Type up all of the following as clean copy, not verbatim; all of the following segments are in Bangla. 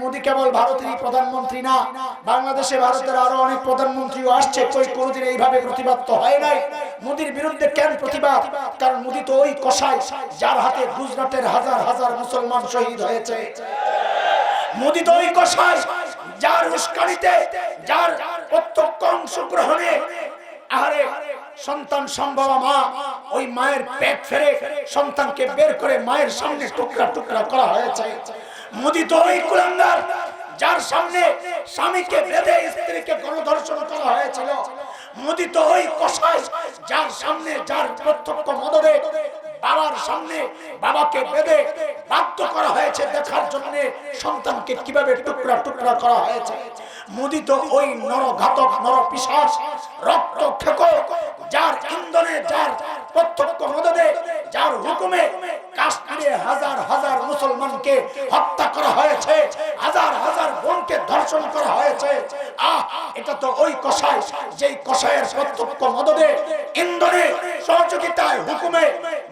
মোদী কেবল ভারতেরই প্রধানমন্ত্রী না, বাংলাদেশে ভারতের আরো অনেক প্রধানমন্ত্রীও আসছে, কোনোদিন এইভাবে প্রতিবাদ তো হয় নাই। মোদীর বিরুদ্ধে কেন প্রতিবাদ? কারণ মোদী তো ওই কসাই যার হাতে গুজরাটের হাজার হাজার মুসলমান শহীদ হয়েছে। মোদী তো ওই কসাই যার উস্কানিতে, যার প্রত্যক্ষ অংশগ্রহণে আহারে সন্তান সম্ভবা মা ওই মায়ের পেট ফেরে সন্তানকে বের করে মায়ের সামনে টুকরা টুকরা করা হয়েছে। মোদী তো ওই কুলাঙ্গার যার সামনে স্বামীকে বেঁধে স্ত্রীকে গণধর্ষণ করা হয়েছিল। মোদী তো ওই কসাই যার সামনে, যার প্রত্যক্ষ মদদে বাবার সামনে বাবাকে বেঁধে বাধ্য করা হয়েছে দেখার জন্য সন্তানকে কিভাবে টুকরা টুকরা করা হয়েছে। মোদী তো ওই নরঘাতক, নরপিশাচ, রক্তক্ষেকো যার ইন্ধনে, যার প্রত্যক্ষ মদদে, যার হুকুমে কাশ্মীরে হাজার হাজার মুসলমানকে হত্যা করা হয়েছে, হাজার হাজার বোনকে ধর্ষণ করা হয়েছে। এটা তো ওই কসাই, যেই কসাইয়ের প্রত্যক্ষ মদদে, ইন্ধনে, সহযোগিতায়, হুকুমে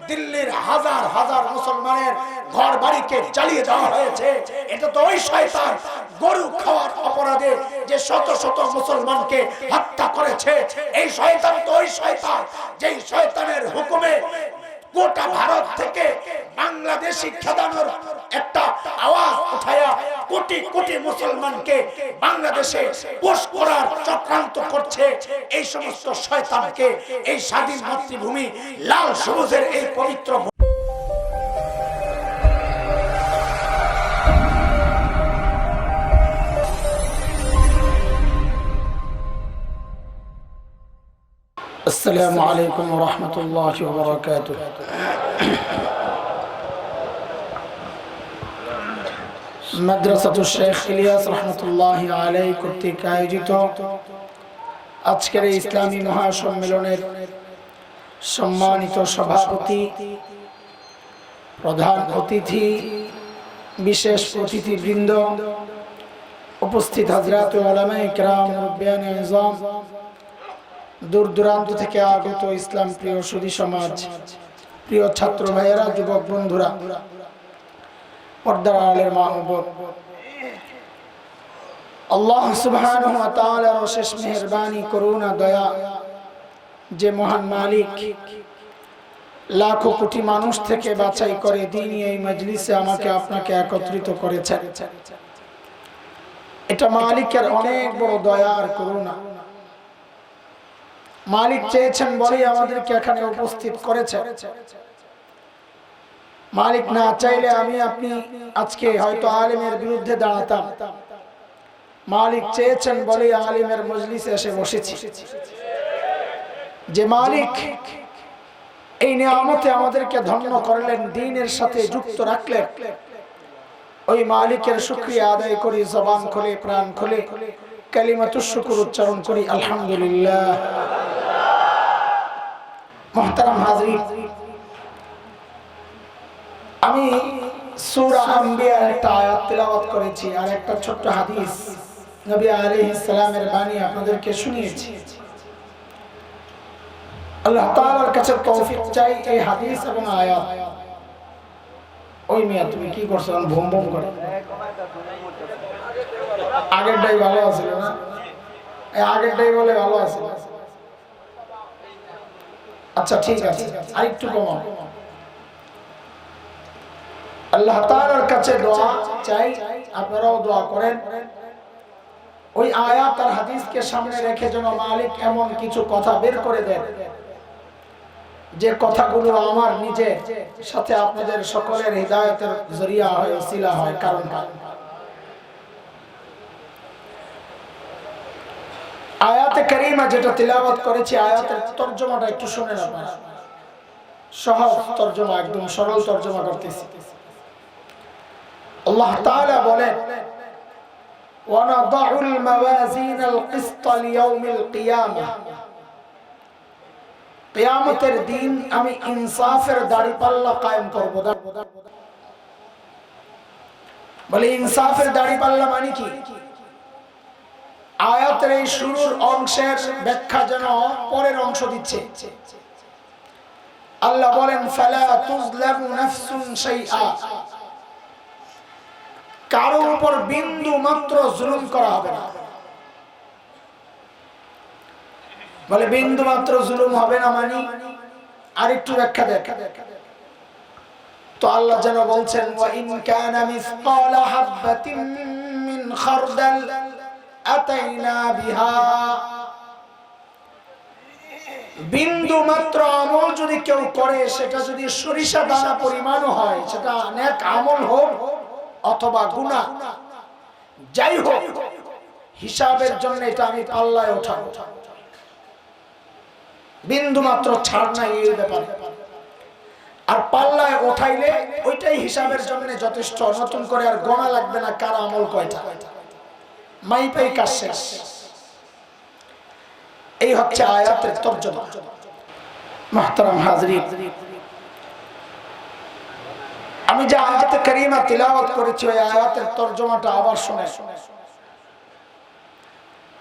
দিল্লির হাজার হাজার মুসলমানের ঘর বাড়িকে জ্বালিয়ে দেওয়া হয়েছে। এটা তো ওই শয়তান গরু খাওয়ার অপরাধে যে শত শত মুসলমানকে হত্যা করেছে। এই শয়তান তো ওই শয়তান যেই শয়তানের হুকুমে গোটা ভারত থেকে বাংলাদেশি খেদানোর একটা আওয়াজ উঠায়া কোটি কোটি মুসলমানকে বাংলাদেশে পোষ করার চক্রান্ত করছে। এই সমস্ত শয়তানকে এই স্বাধীন মাতৃভূমি লাল সবুজের এই পবিত্র السلام عليكم ورحمة الله وبركاته মাদ্রাসাতুল শেখ ইলিয়াস রহমতুল্লাহ আলাইহি কর্তৃক আয়োজিত আজকের ইসলামী মহাসম্মেলনের সম্মানিত সভাপতি, প্রধান অতিথি, বিশেষ অতিথিবৃন্দ, উপস্থিত হযরত উলামায়ে কেরাম, মুরব্বিয়ানে আযম, দূর দূরান্ত থেকে আগত ইসলাম প্রিয় সুধী সমাজ, প্রিয় ছাত্র ভাইয়েরা, যুবক বন্ধুরা, পর্দার আড়ালের মা ও বোন, আল্লাহ সুবহানাহু ওয়া তাআলার অশেষ মেহেরবানি, করুণা, দয়া, যে মহান মালিক লাখো কোটি মানুষ থেকে বাছাই করে দ্বীনি এই মজলিসে আমাকে আপনাকে একত্রিত করেছেন, এটা মালিকের অনেক বড় দয়া আর করুণা। মালিক চেয়েছেন বলেই আমাদেরকে এখানে উপস্থিত করেছেন। মালিক না চাইলে আমি আপনি আজকে হয়তো আলেমের বিরুদ্ধে দাঁড়াতাম। মালিক চেয়েছেন বলেই আলেমের মজলিসে এসে বসেছি। যে মালিক এই নিয়ামতে আমাদেরকে ধন্য করলেন, দ্বীনের সাথে যুক্ত রাখলেন, ওই মালিকের শুকরিয়া আদায় করি, জবান খুলে, প্রাণ খুলে কালিমাতুশ শুকর উচ্চারণ করি, আলহামদুলিল্লাহ। মুহতারাম হাজরিন, আমি সূরা আম্বিয়ার একটা আয়াত তেলাওয়াত করেছি আর একটা ছোট্ট হাদিস নবী আলাইহিস সালামের বাণী আপনাদেরকে শুনিয়েছি। আল্লাহ তাআলার কাছে তৌফিক চাই এই হাদিস এবং আয়াত। ওই মিয়া তুমি কি করছো? ভুম ভুম করে আগেরটাই ভালো আছিল না? এই আগেরটাই বলে ভালো আছিল। আচ্ছা ঠিক আছে, আরেকটু কমাও। আল্লাহ তাআলার কাছে দোয়া চাই, আপনারাও দোয়া করেন। ওই আয়াত আর হাদিসকে সামনে রেখে যেন মালিক এমন কিছু কথা বের করে দেন যে কথাগুলো আমার নিজের সাথে আপনাদের সকলের হিদায়াতের জরিয়া হয়, ওসিলা হয়, কারণ হয়। আয়াতে কারিমা যেটা তিলাওয়াত করেছি, আয়াতের তরজমাটা একটু শুনেন আপনারা। সহজ তরজমা, একদম সরল তরজমা করতেছি। আল্লাহ তাআলা বলেন, وَنَضَعُ الْمَوَازِينَ الْقِسْطَ لِيَوْمِ الْقِيَامَةِ, কিয়ামতের দিন আমি ইনসাফের দাড়িপাল্লা কায়েম করব। বলে ইনসাফের দাড়িপাল্লা মানে কি? আয়াতের এই শুরুর অংশের ব্যাখ্যা যেন পরের অংশ দিচ্ছে। আল্লাহ বলেন, ফালা তুযলামু নাফসুন শাইআ, কারো উপর বিন্দু মাত্র জুলুম করা হবে না। বলে বিন্দু মাত্র জুলুম হবে না মানে আরেকটু ব্যাখ্যা দেখা। তো আল্লাহ যেন বলছেন ওয়া ইন কানা মিসকালা হাববাতিন মিন খারদাল আতাইনা বিহা, বিন্দু মাত্র আমল যদি কেউ করে সেটা যদি সরিষা দানা পরিমাণও হয়, সেটা নেক আমল হোক অথবা গুনাহ, যাই হোক হিসাবের জন্য এটা আমি পাল্লায় ওঠাবো। বিন্দু মাত্র ছাড় নাই এই ব্যাপারে। আর পাল্লায় ওঠাইলে ওইটাই হিসাবের জন্য যথেষ্ট, নতুন করে আর গোনা লাগবে না কার আমল কয়টা, মাইপেই কাজ শেষ। এই হচ্ছে আয়াতের তরজমা। মুহতারাম হাজরিন, আমি যে আয়াতে কারিমা তিলাওয়াত করেছি ওই আয়াতের তরজমাটা আবার শুনে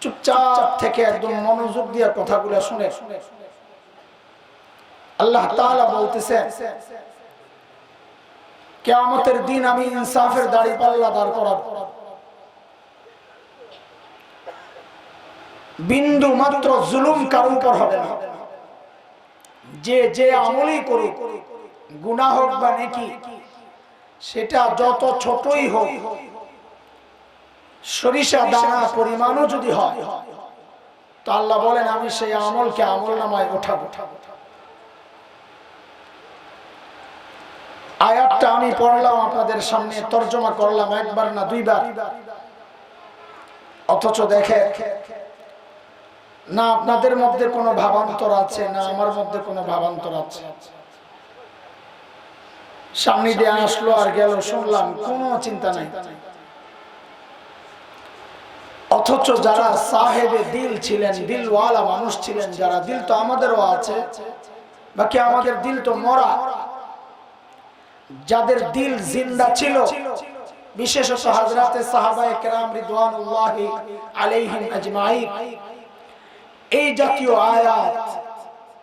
চুপচাপ থেকে একদম মনোযোগ দিয়ে কথাগুলো শুনে আল্লাহ তাআলা বলতেছেন কিয়ামতের দিন আমি ইনসাফের দাঁড়িপাল্লা দাঁড় করাবো, বিন্দু মাত্র জুলুম কারোর উপর হবে না। যে যে আমলই করুক, গুনাহ হোক বা নেকি, সেটা যত ছোটই হোক, সরিষা দানা পরিমাণও যদি হয়, তো আল্লাহ বলেন আমি সেই আমলকে আমলনামায় ওঠাবো। আয়াতটা আমি পড়লাম আপনাদের সামনে, তরজমা করলাম একবার না দুইবার, অথচ দেখে না আপনাদের মধ্যে কোনো ভাবান্তর আছে না আমার মধ্যে কোনো ভাবান্তর আছে। সামনে দিয়ে আসলো আর গেল, শুনলাম, কোনো চিন্তা নাই। অথচ যারা সাহেবে দিল ছিলেন, দিলওয়ালা মানুষ ছিলেন যারা, দিল তো আমাদেরও আছে, বাকি আমাদের দিল তো মরা। যাদের দিল জিন্দা ছিল, বিশেষত হযরতে সাহাবায়ে কেরাম রিদওয়ানুল্লাহি আলাইহিম আজমাইন, এই জাতীয় আয়াত,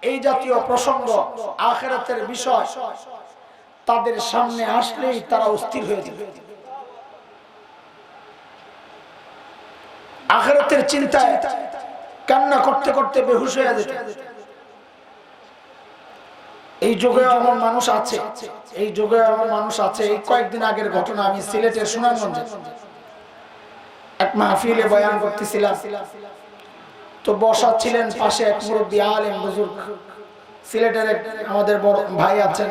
এই জাতীয় প্রসঙ্গ, আখিরাতের বিষয় তাদের সামনে আসলেই তারা অস্থির হয়ে যাবে। আখিরাতের চিন্তায় কান্না করতে করতে বেহুশ হয়ে যেত। এই যুগে এমন মানুষ আছে, এই যুগে এমন মানুষ আছে। এই কয়েকদিন আগের ঘটনা, আমি সিলেটের সুনামগঞ্জে এক মাহফিলে বয়ান করতেছিলাম। তো বসা ছিলেন পাশে এক মুরব্বী আলেম বুজুর্গ, সিলেটের আমাদের বড় ভাই আছেন,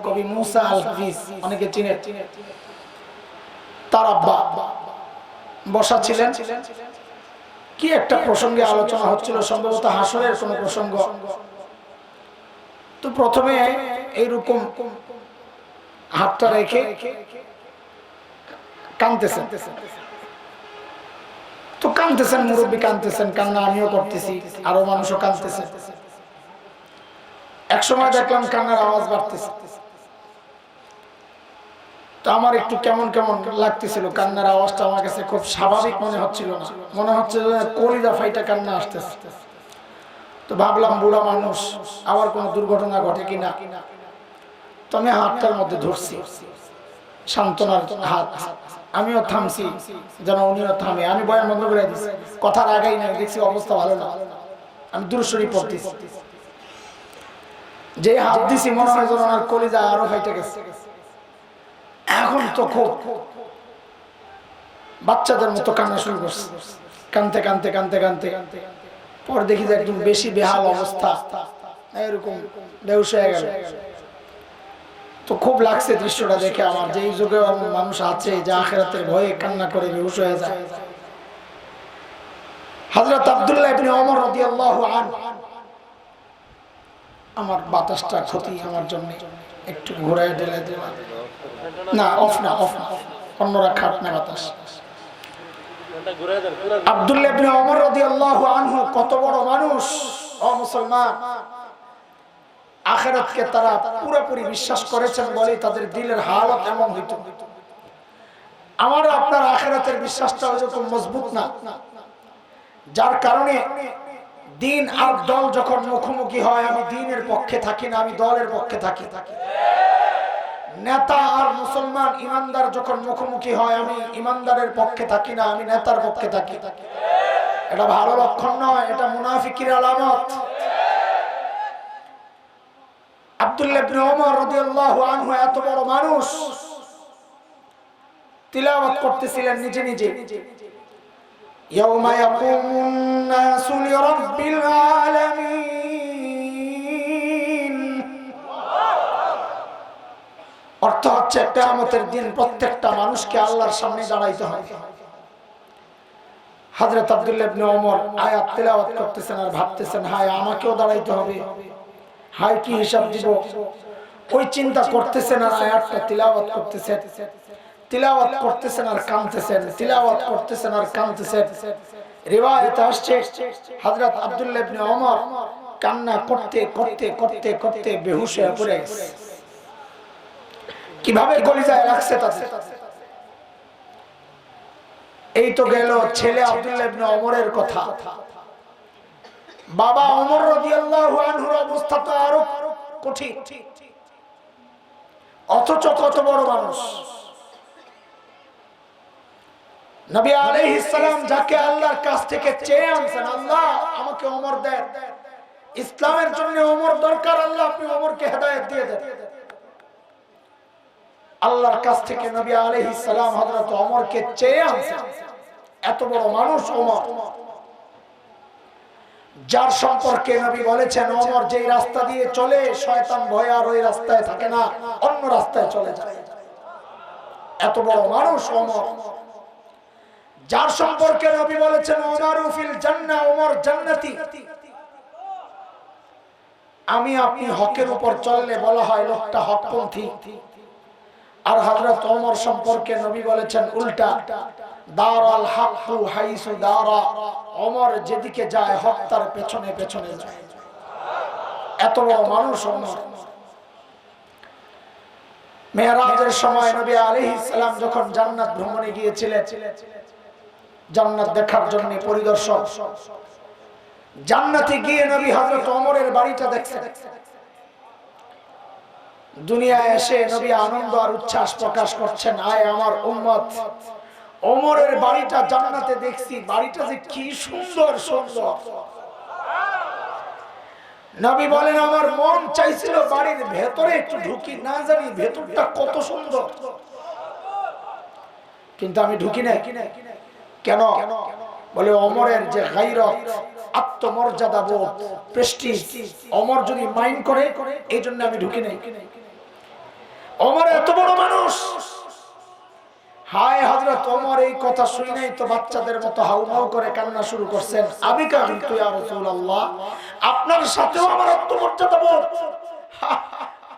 কবি মুসা আল হাফিজ, অনেকে চিনেন, তার আব্বা বসা ছিলেন। কি একটা প্রসঙ্গে আলোচনা হচ্ছিল, সম্ভবত হাসরের কোন প্রসঙ্গ। তো প্রথমে এইরকম হাতটা রেখে কাঁদতেছেন, তো কাঁদতেছেন, মুরব্বী কাঁদতেছেন, কান্না আমিও করতেছি, আরো মানুষও কাঁদতেছে। এক সময় দেখলাম কান্নার আওয়াজ বাড়তেছে। তো আমার একটু কেমন কেমন লাগতেছিল, কান্নার আওয়াজটা আমার কাছে খুব স্বাভাবিক মনে হচ্ছিল না, মনে হচ্ছে কলিজা ফাইটা কান্না আসতেছে। তো ভাবলাম বুড়া মানুষ, আবার কোনো দুর্ঘটনা ঘটে কিনা। তো আমি হাতটার মধ্যে ধরছি, সান্ত্বনার হাত। আমিও থামছি যেন উনিও থামে। আমি বয়ান বন্ধ করে দিচ্ছি, কথার আগেই নাই, দেখছি অবস্থা ভালো না, আমি দুরূদ শরীফ পড়তেছি। যে হাত দিছি মনে হয় যেন ওনার কলিজা আরো ফাইটে গেছে। এখন তো খুব বাচ্চাদের মতো কান্না শুরু করছে, কানতে কানতে কানতে কানতে পর দেখি যে একদম বেশি বেহাল অবস্থা, এরকম বেহুশ হয়ে গেল। তো খুব লাগছে দৃশ্যটা দেখে আমার, যে এই যুগে এমন মানুষ আছে যে আখিরাতের ভয়ে কান্না করে বেহুশ হয়ে যায়। হযরত আব্দুল্লাহ ইবনে ওমর রাদিয়াল্লাহু আনহু, আমার বাতাসটা ক্ষতি আমার জন্য, একটু ঘোরায় ঢেলে দিলাম। না অফ না, অফ না, অন্যরা খাট না বাতাস। আব্দুল্লাহ ইবনে ওমর রাদিয়াল্লাহু আনহু কত বড় মানুষ, ও মুসলমান। আখিরাতকে তারা পুরোপুরি বিশ্বাস করেছেন বলেই তাদের দিলের হালত এমন হইতো। আমার আপনার আখিরাতের বিশ্বাসটা ওরকম মজবুত না, যার কারণে দিন আর দল যখন মুখোমুখি হয়, আমি দিনের পক্ষে থাকি না, আমি দলের পক্ষে থাকি। নেতা আর মুসলমান ইমানদার যখন মুখোমুখি হয়, আমি ইমানদারের পক্ষে থাকি না, আমি নেতার পক্ষে থাকি। এটা ভালো লক্ষণ নয়, এটা মুনাফিকের আলামত। আব্দুল্লাহ ইবনে ওমর রাদিয়াল্লাহু আনহু এত বড় মানুষ, তিলাওয়াত করতেছিলেন নিজে নিজে, ইয়াউমা ইয়াকুমুন নাসু লিরাব্বিল আলামিন। অর্থ হচ্ছে কিয়ামতের দিন প্রত্যেকটা মানুষকে আল্লাহর সামনে দাঁড়াইতে হবে। হযরত আব্দুল্লাহ ইবনে ওমর আয়াত তিলাওয়াত করতেছেন আর ভাবতেছেন, হায় আমাকেও দাঁড়াইতে হবে, হায় কি হিসাব দিব। ওই চিন্তা করতেছেন আর আয়াতটা তিলাওয়াত করতেছেন, তিলাওয়াত করতেছেন আর কাঁদতেছেন, তিলাওয়াত করতেছেন আর কাঁদতেছেন। রিওয়ায়াতে আসছে হযরত আব্দুল্লাহ ইবনে ওমর কান্না করতে করতে করতে করতে বেহুশ হয়ে পড়ে গেছে। কিভাবে কলিজায় লাগছে তাদের। এই তো গেল ছেলে আব্দুল্লাহ ইবনে ওমরের কথা। বাবা ওমর রাদিয়াল্লাহু আনহুর অবস্থা তো আরো কঠিন, অথচ কত বড় মানুষ। নবী আলাইহিস সালাম যাকে আল্লাহর কাছ থেকে চেয়ে আনছেন, আল্লাহ আমাকে ওমর দেন, ইসলামের জন্য ওমর দরকার, আল্লাহ আপনি ওমরকে হেদায়েত দিয়ে দেন। আল্লাহর কাছ থেকে নবী আলাইহিস সালাম হযরত ওমরকে চেয়ে আনছেন। এত বড় মানুষ ওমর, যার সম্পর্কে নবী বলেছেন ওমর যেই রাস্তা দিয়ে চলে শয়তান ভয়ে আর ওই রাস্তায় থাকে না, অন্য রাস্তায় চলে যায়। এত বড় মানুষ ওমর, যার সম্পর্কে নবী বলেছেন ওমরু ফিল জান্নাহ, ওমর জান্নাতি। আমি আপনি হকের উপর চললে বলা হয় লোকটা হকপন্থী। আর হযরত ওমর সম্পর্কে নবী বলেছেন উল্টা, দারাল হাক্কু হাইসু দারা, ওমর যেদিকে যায় হক তার পেছনে পেছনে যায়। এত বড় মানুষ ওমর। মেরাজের সময় নবী আলাইহিস সালাম যখন জান্নাত ভ্রমণে গিয়েছিলেন, জান্নাত দেখার জন্য পরিদর্শন, জান্নাতে গিয়ে নবী হযরত ওমরের বাড়িটা দেখছেন। দুনিয়ায় এসে নবী আনন্দ আর উচ্ছ্বাস প্রকাশ করছেন, আয় আমার উম্মত, ওমরের বাড়িটা জান্নাতে দেখছি, বাড়িটা যে কি সুন্দর সুন্দর। নবী বলেন আমার মন চাইছিল বাড়ির ভেতরে একটু ঢুকি, না জানি ভেতরটা কত সুন্দর, কিন্তু আমি ঢুকি নাই। কেন? বলে ওমরের যে গায়রত, আত্মমর্যাদা বোধ, প্রেস্টিজ, ওমর যদি মাইন্ড করে এই জন্য আমি ঢুকি নাই। ওমর এত বড় মানুষ। হায় হযরত ওমর এই কথা শুনে নাই তো বাচ্চাদের মতো হাউমাউ করে কান্না শুরু করছেন, আবিকা কিন্তু ইয়া রাসূলুল্লাহ, আপনার সাথেও আমার আত্মমর্যাদা বোধ,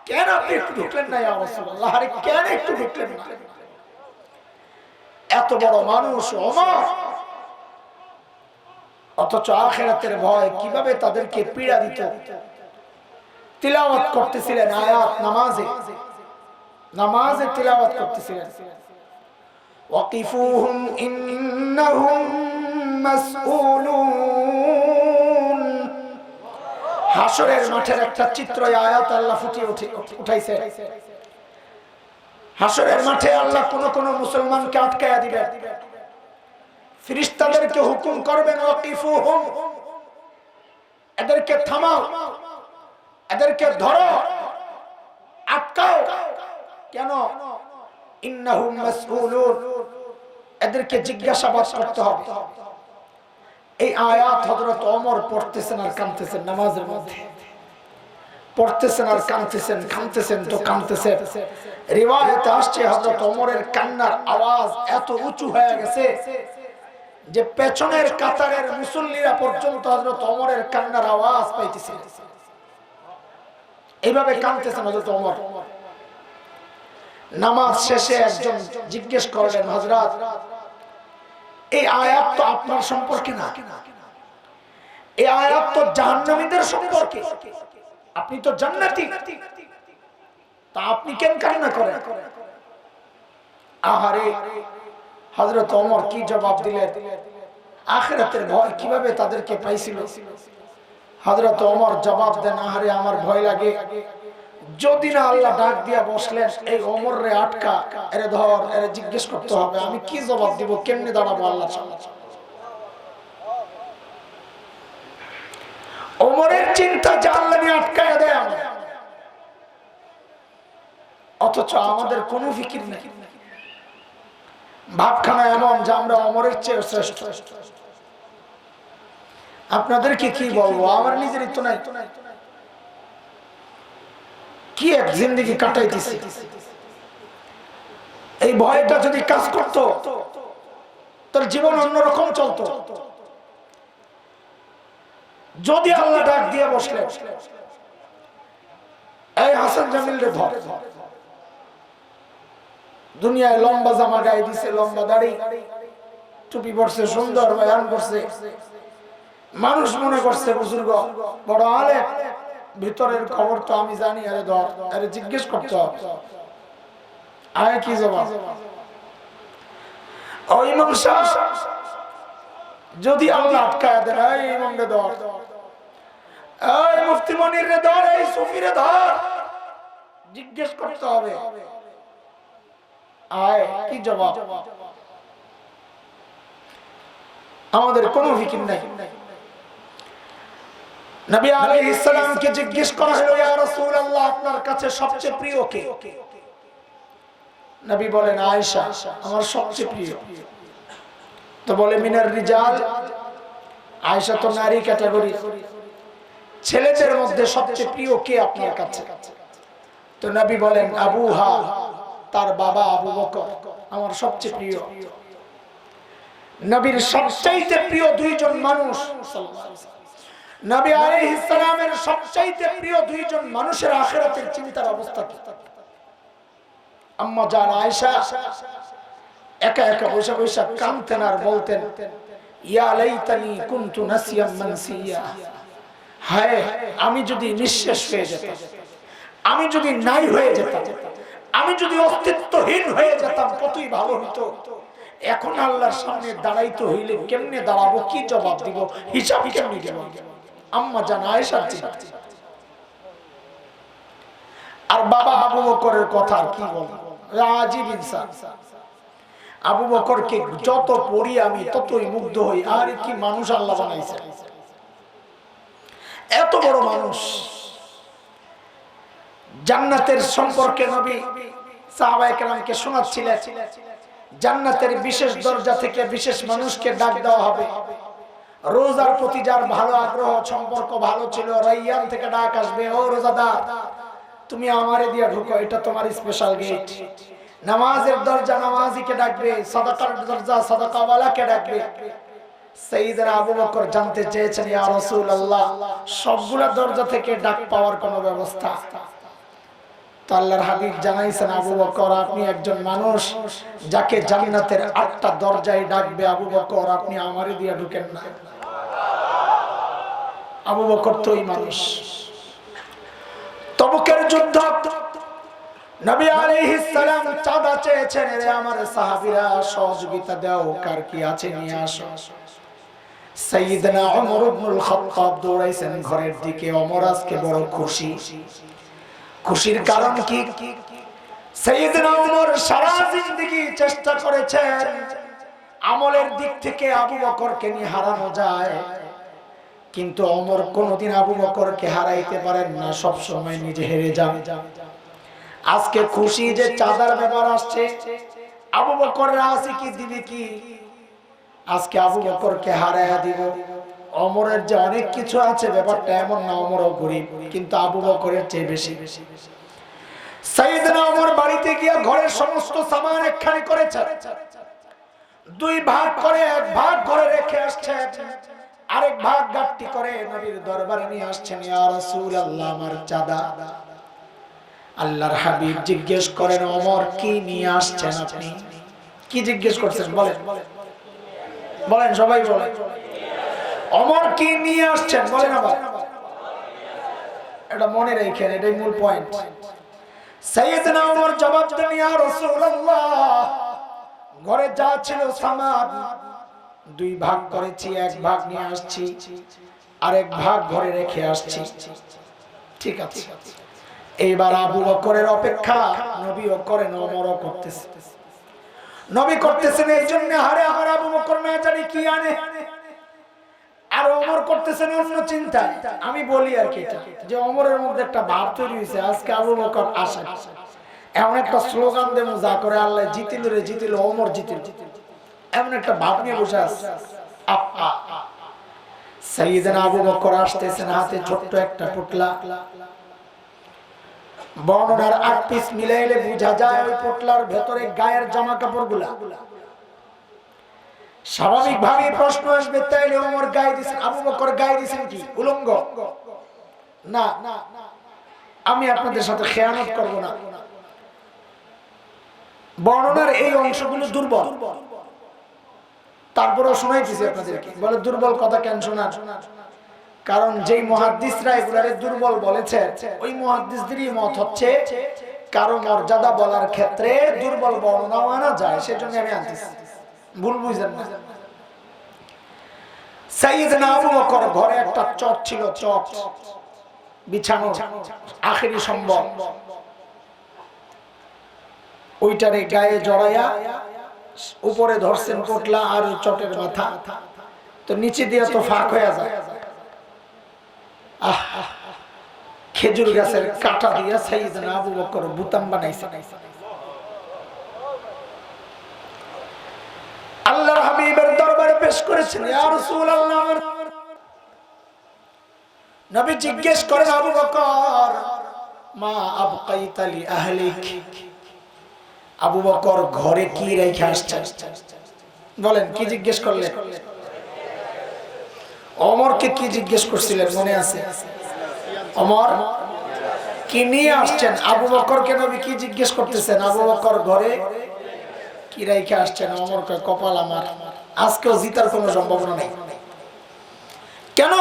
কেন আপনি একটু ঢুকলেন না ইয়া রাসূলুল্লাহ, আরে কেন একটু ঢুকলেন না? এত বড় মানুষ ওমর, অথচ আখিরাতের ভয় কিভাবে তাদেরকে পীড়া দিত। তিলাওয়াত করতেছিলেন আয়াত, নামাজে নামাজে তিলাওয়াত করতেছিলেন, ওয়াকিফুহুম ইন্নাহুম মাসউলুন। হাশরের মাঠের একটা চিত্র আয়াত আল্লাহ ফুটিয়ে উঠাইছে। হাশরের মাঠে আল্লাহ কোন কোন মুসলমানকে আটকায়া দিবেন, ফেরেশতাদেরকে হুকুম করবেন ওয়াকিফুহুম, এদেরকে থামাও, এদেরকে ধরো, আটকাও। কেন? ইন্নাহুম মাসউলুন, এদেরকে জিজ্ঞাসাবাদ করতে হবে। এই আয়াত হযরত ওমর পড়তেছেন আর কাঁদতেছেন, নামাজের মধ্যে পড়তেছেন আর কাঁদতেছেন, কাঁদতেছেন তো কাঁদতেছেন। রিওয়ায়াতে আসছে হযরত ওমরের কান্নার আওয়াজ এত উঁচু হয়ে গেছে যে পেছনের কাতারের মুসল্লিরা পর্যন্ত হযরত ওমরের কান্নার আওয়াজ পাইতেছে। এইভাবে কাঁদতেছেন হযরত ওমর। নামাজ শেষে একজন জিজ্ঞেস করলেন, হযরত এই আয়াত তো আপনার সম্পর্কে না, এই আয়াত তো জাহান্নামীদের সম্পর্কে, আপনি তো জান্নাতি, তা আপনি কেন কান্না করেন? আহারে, হযরত ওমর কি জবাব দিলেন, আখিরাতের ভয় কিভাবে তাদেরকে পাইছিল। হযরত ওমর জবাব দেন, আহারে আমার ভয় লাগে যদি না আল্লাহ ডাক দিয়া বসলেন এই ওমর রে আটকা, এরে ধর, এরে জিজ্ঞেস করতে হবে আমি কি জবাব দিব, কেমনে দাঁড়াবো আল্লাহর সামনে। ওমরের চিন্তা যে আল্লাহ নিয়ে আটকায় দেয় আমাদের, অথচ আমাদের কোনো ফিকির নেই। ভাবখানা এমন যে আমরা ওমরের চেয়ে শ্রেষ্ঠ। আপনাদেরকে কি বলবো, আমার নিজেরই তো নাই, কি এক জিন্দেগি কাটাইতেছি। এই ভয়টা যদি কাজ করতো তোর জীবন অন্যরকম চলতো। যদি আল্লাহ ডাক দিয়ে বসলেন এই হাসান জামিল রে ধর, দুনিয়ায় লম্বা জামা গায়ে দিছে, লম্বা দাড়ি, টুপি পরছে, সুন্দর বয়ান করছে, মানুষ মনে করছে বুজুর্গ বড় আলেম, ভিতরের খবর তো আমি জানি, আরে ধর, আরে জিজ্ঞেস করতে হবে, আয় কি জবাব। ও ইমাম সাহেব যদি আল্লাহ আটকায় দেন, এই ইমাম রে ধর, এই মুফতি মনির রে ধর, এই সুফি রে ধর, জিজ্ঞেস করতে হবে, আয় কি জবাব। আমাদের কোনো ফিকির নাই। নবী আলাইহিস সালামকে জিজ্ঞেস করা হলো, ইয়া রাসূলুল্লাহ আপনার কাছে সবচেয়ে প্রিয় কে? নবী বলেন আয়েশা আমার সবচেয়ে প্রিয়। তো বলে মিনার রিজাল, আয়েশা তো নারী ক্যাটাগরি, ছেলেদের মধ্যে সবচেয়ে প্রিয় কে আপনার কাছে? তো নবী বলেন আবুহা, তার বাবা আবু বকর আমার সবচেয়ে প্রিয়। নবীর সবচাইতে প্রিয় দুইজন মানুষ, নবী আলাইহিস সালামের সবচাইতে প্রিয় দুইজন মানুষের আখিরাতের চিন্তার অবস্থা কি? আম্মা জান আয়েশা একা একা বসে বসে কাঁদতেন আর বলতেন, ইয়া লাইতানি কুনতু নাসিয়াম মানসিয়া, হায় আমি যদি নিঃশেষ হয়ে যেতাম, আমি যদি নাই হয়ে যেতাম, আমি যদি অস্তিত্বহীন হয়ে যেতাম কতই ভালো হতো। এখন আল্লাহর সামনে দাঁড়াইতে হইলে কেমনে দাঁড়াবো, কি জবাব দিব, হিসাব কেমনে দেব? আম্মা জান আয়েশা। আর বাবা আবু বকরের কথা আর কি বলবো, আজীব ইনসান। আবু বকরকে যত পড়ি আমি ততই মুগ্ধ হই, আর কি মানুষ আল্লাহ বানাইছে, এত বড় মানুষ। জান্নাতের সম্পর্কে নবী সাহাবায়ে কেরামকে শোনাচ্ছিলেন, জান্নাতের বিশেষ দরজা থেকে বিশেষ মানুষকে ডাক দেওয়া হবে। রোজার প্রতি যার ভালো আগ্রহ, সম্পর্ক ভালো ছিল, রাইয়ান থেকে ডাক আসবে, ও রোজাদার তুমি আমারে দিয়া ঢুকো, এটা তোমার স্পেশাল গেট। নামাজের দরজা নামাজিকে ডাকবে, সাদাকার দরজা সাদাকাওয়ালাকে ডাকবে। সাইয়েদনা আবু বকর জানতে চেয়েছেন, ইয়া রাসূলুল্লাহ সবগুলা দরজা থেকে ডাক পাওয়ার কোনো ব্যবস্থা? তো আল্লাহর হাবিব জানাইছেন, আবু বকর আপনি একজন মানুষ যাকে জান্নাতের 8টা দরজায় ডাকবে, আবু বকর আপনি আমারে দিয়া ঢুকেন না। আবু বকর তো এই মানুষ। তবুকের যুদ্ধ, নবী আলাইহিস সালাম চাঁদা চেয়েছেন, রে আমার সাহাবীরা সহযোগিতা দাও, কার কি আছে নিয়ে আসো। সাইয়েদনা ওমর ইবনুল খাত্তাব দৌড়াইছেন ঘরের দিকে। ওমর আজকে বড় খুশি। খুশির কারণ কি? সাইয়েদনা ওমর সারা জিন্দেগি চেষ্টা করেছেন আমলের দিক থেকে আবু বকরকে নিয়ে হারানো যায়, কিন্তু ওমর কোনদিন আবু বকরকে হারাইতে পারেন না, সব সময় নিজে হেরে যান। আজকে খুশি যে চাঁদার ব্যাপার আসছে, আবু বকরের আছে কি দিবে কি, আজকে আবু বকরকে হারাইয়া দিব। ওমরের যে অনেক কিছু আছে ব্যাপারটা এমন না, ওমরও গরিব, কিন্তু আবু বকরের চেয়ে বেশি। সাইয়েদনা ওমর বাড়িতে গিয়ে ঘরের সমস্ত সামান একখানে করেছেন, 2 ভাগ করে, 1 ভাগ ঘরে রেখে আসছেন, আরেক ভাগ গাট্টি করে নবীর দরবারে নিয়ে আসছেন। ইয়া রাসূলুল্লাহ আমার চাঁদা। আল্লাহর হাবিব জিজ্ঞেস করেন, ওমর কি নিয়ে আসছেন আপনি? কি জিজ্ঞেস করছেন বলেন, বলেন সবাই বলেন, ওমর কি নিয়ে আসছেন বলেন আবার, এটা মনে রাখেন, এটাই মূল পয়েন্ট। সাইয়েদনা ওমর জবাব দেন, ইয়া রাসূলুল্লাহ ঘরে যা ছিল সামান 2 ভাগ করেছি, 1 ভাগ নিয়ে আসছি, আরেক ভাগ ঘরে রেখে আসছি। ঠিক আছে, এইবার আবু বকরের অপেক্ষা নবীও করেন, ওমরও করতেছে। নবী করতেছেন এই জন্য হারে আমার আবু বকর না জানি কি আনে, আর ওমর করতেছেন অন্য চিন্তা। আমি বলি আর কি যে ওমরের মধ্যে একটা ভাব তৈরি হয়েছে, আজকে আবু বকর আসে, এমন একটা স্লোগান দেব যা করে আল্লাহ জিতিল রে জিতিল, ওমর জিতিল, এমন একটা ভাব নিয়ে বসে আছে। সাইয়েদনা আবু বকর আসতেছেন, হাতে ছোট্ট একটা পুতলা। বর্ণনার 8 পিস মিলাইলে বোঝা যায় ওই পুতলার ভেতরে গায়ের জামা কাপড়গুলা। স্বাভাবিকভাবে প্রশ্ন আসবে, তাইলে ওমর গায়ে দিয়েছেন, আবু বকর গায়ে দিয়েছেন কি উলঙ্গ? না, আমি আপনাদের সাথে খেয়ানত করব না। বর্ণনার এই অংশগুলো দুর্বল, তারপরেও শোনাইতেছি আপনাদেরকে। বলে দুর্বল কথা কেন শোনার? কারণ যেই মুহাদ্দিসরা এগুলারে দুর্বল বলেছে, ওই মুহাদ্দিসদেরই মত হচ্ছে কারো মর্যাদা বলার ক্ষেত্রে দুর্বল বর্ণনাও আনা যায়, সেজন্য আমি আনতেছি, ভুল বুঝেন না। সাইয়েদনা আবু বকর ঘরে একটা চট ছিল, চট বিছানো, আখেরি সম্বল, ওইটারে গায়ে জড়াইয়া উপরে ধরছেন পোটলা আর ওই চটের মাথা, তো নিচে দিয়ে তো ফাঁক হয়ে যায়। খেজুর গাছের কাঁটা দিয়া সাইয়েদনা আবু বকর বুতাম বানাইছে। আল্লাহর হাবিবের দরবারে পেশ করেছেন, ইয়া রাসূলুল্লাহ। নবী জিজ্ঞেস করেন, আবু বকর মা আবকাইতা লি আহলিক, আবু বকর ঘরে কি রেখে আসছেন? বলেন কি জিজ্ঞেস করলেন? ওমরকে কি জিজ্ঞেস করছিলেন মনে আছে? ওমর কি নিয়ে আসছেন? আবু বকরকে নবী কি জিজ্ঞেস করতেছেন? আবু বকর ঘরে কি রেখে আসছেন? ওমর কয় কপাল আমার, আজকেও জিতার কোনো সম্ভাবনা নেই। কেন?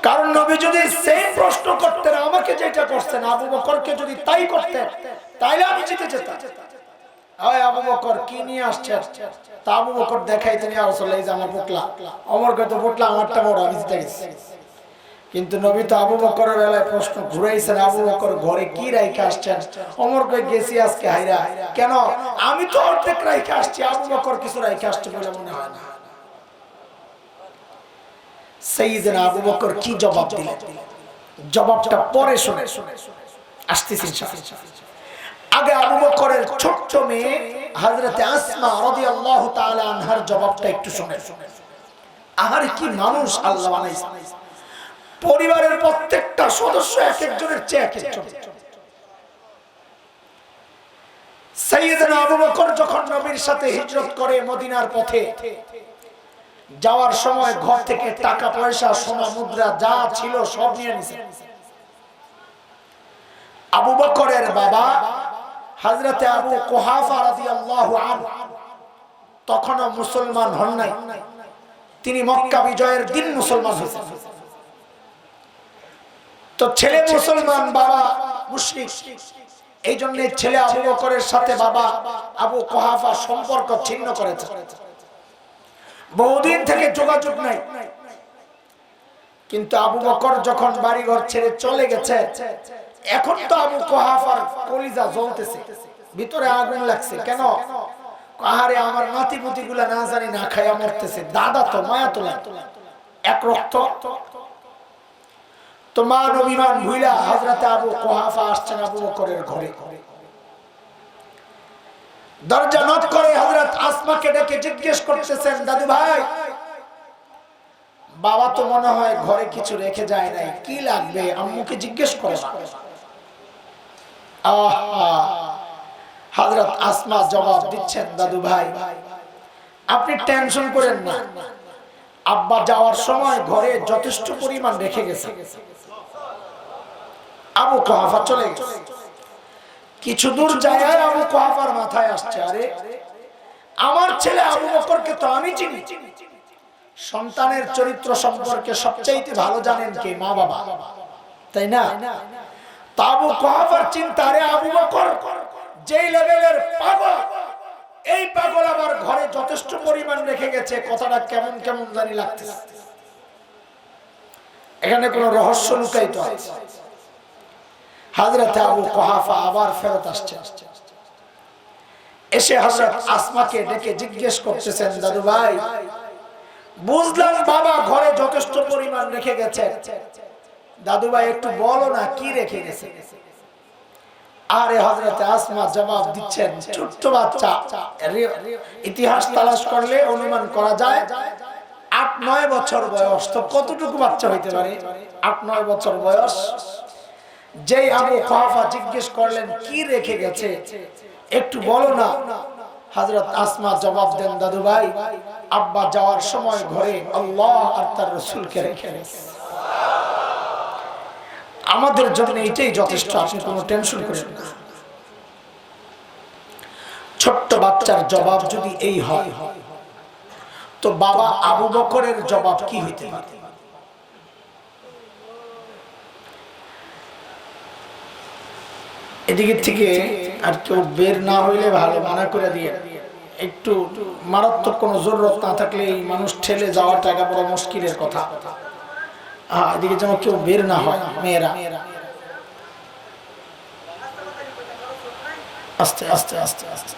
কারণ নবী যদি সেই প্রশ্ন করতেন আমাকে যেটা করছেন, আবু বকরকে যদি তাই করতেন, তাইলে আমি জিতে যেতাম। আবু বকর কি নিয়ে আসছেন? তা আবু বকর দেখাইতেন, ইয়া রাসূলুল্লাহ এই যে আমার পোটলা। ওমর কয় তো পোটলা আমারটা বড়, আমি জিতে গেছি। কিন্তু নবী তো আবু বকরের বেলায় প্রশ্ন ঘুরাইছেন, আবু বকর ঘরে কি রাইখা আসছেন? ওমর কয় গেছি আজকে হাইরা। কেন? আমি তো অর্ধেক রাইখা আসছি, আবু বকর কিছু রাইখা আসছে বলে মনে হয় না। সাইয়েদনা আবু বকর কি জবাব দিলেন, জবাবটা পরে শুনে আসতেছি ইনশাআল্লাহ। আগে আবু বকরের ছোট্ট মেয়ে হযরতে আসমা রাদিয়াল্লাহু তাআলা আনহার জবাবটা একটু শুনে। আহারে কি মানুষ আল্লাহ বানাইছে, পরিবারের প্রত্যেকটা সদস্য এক একজনের চেয়ে এক একজন। সাইয়েদনা আবু বকর যখন নবীর সাথে হিজরত করে মদিনার পথে যাওয়ার সময় ঘর থেকে টাকা পয়সা সোনা মুদ্রা যা ছিল সব নিয়ে নিছে। আবু বকরের বাবা হযরতে আবু কুহাফা রাদিয়াল্লাহু আনহু তখনও মুসলমান হন নাই, তিনি মক্কা বিজয়ের দিন মুসলমান হয়েছেন। তো ছেলে মুসলমান, বাবা মুশরিক, এই জন্য ছেলে আবু বকরের সাথে বাবা আবু কুহাফা সম্পর্ক ছিন্ন করেছে, বহুদিন থেকে যোগাযোগ নাই। কিন্তু আবু বকর যখন বাড়িঘর ছেড়ে চলে গেছে, এখন তো আবু কুহাফার কলিজা জ্বলতেছে, ভিতরে আগুন লাগছে। কেন? আহারে আমার নাতিপুতি গুলা না জানি না খাইয়া মরতেছে, দাদা তো মায়া তো এক রক্ত। তো মান অভিমান ভুইলা হযরতে আবু কুহাফা আসছেন আবু বকরের ঘরে। দরজা নক করে হযরত আসমাকে ডেকে জিজ্ঞেস করতেছেন, দাদু ভাই বাবা তো মনে হয় ঘরে কিছু রেখে যায় নাই, কি লাগবে আম্মুকে জিজ্ঞেস করে। হযরত আসমা জবাব দিচ্ছেন, দাদু ভাই আপনি টেনশন করেন না, আব্বা যাওয়ার সময় ঘরে যথেষ্ট পরিমাণ রেখে গেছে। আবু কুহাফা চলে গেছে। কিছু দূর যায় আবু কুহাফার মাথায় আসছে, আরে আমার ছেলে আবু বকরকে তো আমি চিনি। সন্তানের চরিত্র সম্পর্কে সবচাইতে ভালো জানেন কে? মা বাবা, তাই না? তা আবু কুহাফার চিন্তা, আরে আবু বকর যেই লেভেলের পাগল, এই পাগল আবার ঘরে যথেষ্ট পরিমাণ রেখে গেছে, কথাটা কেমন কেমন জানি লাগতেছে। এখানে কোন রহস্য লুকায়িত আছে। হযরত আবু কুহাফা আবার ফেরত আসছে, এসে হযরত আসমাকে ডেকে জিজ্ঞেস করতেছেন, দাদু ভাই বুঝলাম বাবা ঘরে যথেষ্ট পরিমাণ রেখে গেছে, দাদু ভাই একটু বলো না কি রেখে গেছে। আরে হযরত আসমা জবাব দিচ্ছেন, ছোট্ট বাচ্চা, ইতিহাস তালাশ করলে অনুমান করা যায় ৮-৯ বছর বয়স। তো কতটুকু বাচ্চা হইতে পারে? ৮-৯ বছর বয়স। যেই আবু কুহাফা জিজ্ঞেস করলেন কি রেখে গেছে একটু বলো না, হযরত আসমা জবাব দেন, দাদু ভাই আব্বা যাওয়ার সময় ঘরে আল্লাহ আর তার রাসূলকে রেখে গেছে। আমাদের জন্য এটাই যথেষ্ট, আপনি কোনো টেনশন করেন না। ছোট্ট বাচ্চার জবাব যদি এই হয়, তো বাবা আবু বকরের জবাব কি হইতে পারে? এদিকে থেকে আর কেউ বের না হইলে ভালো, মানা করে দিয়ে, একটু মারাত্মক কোনো জরুরত না থাকলে এই মানুষ ঠেলে যাওয়াটা একটা বড় মুশকিলের কথা। এদিকে যেন কেউ বের না হয়, মেয়েরা আস্তে আস্তে আস্তে আস্তে।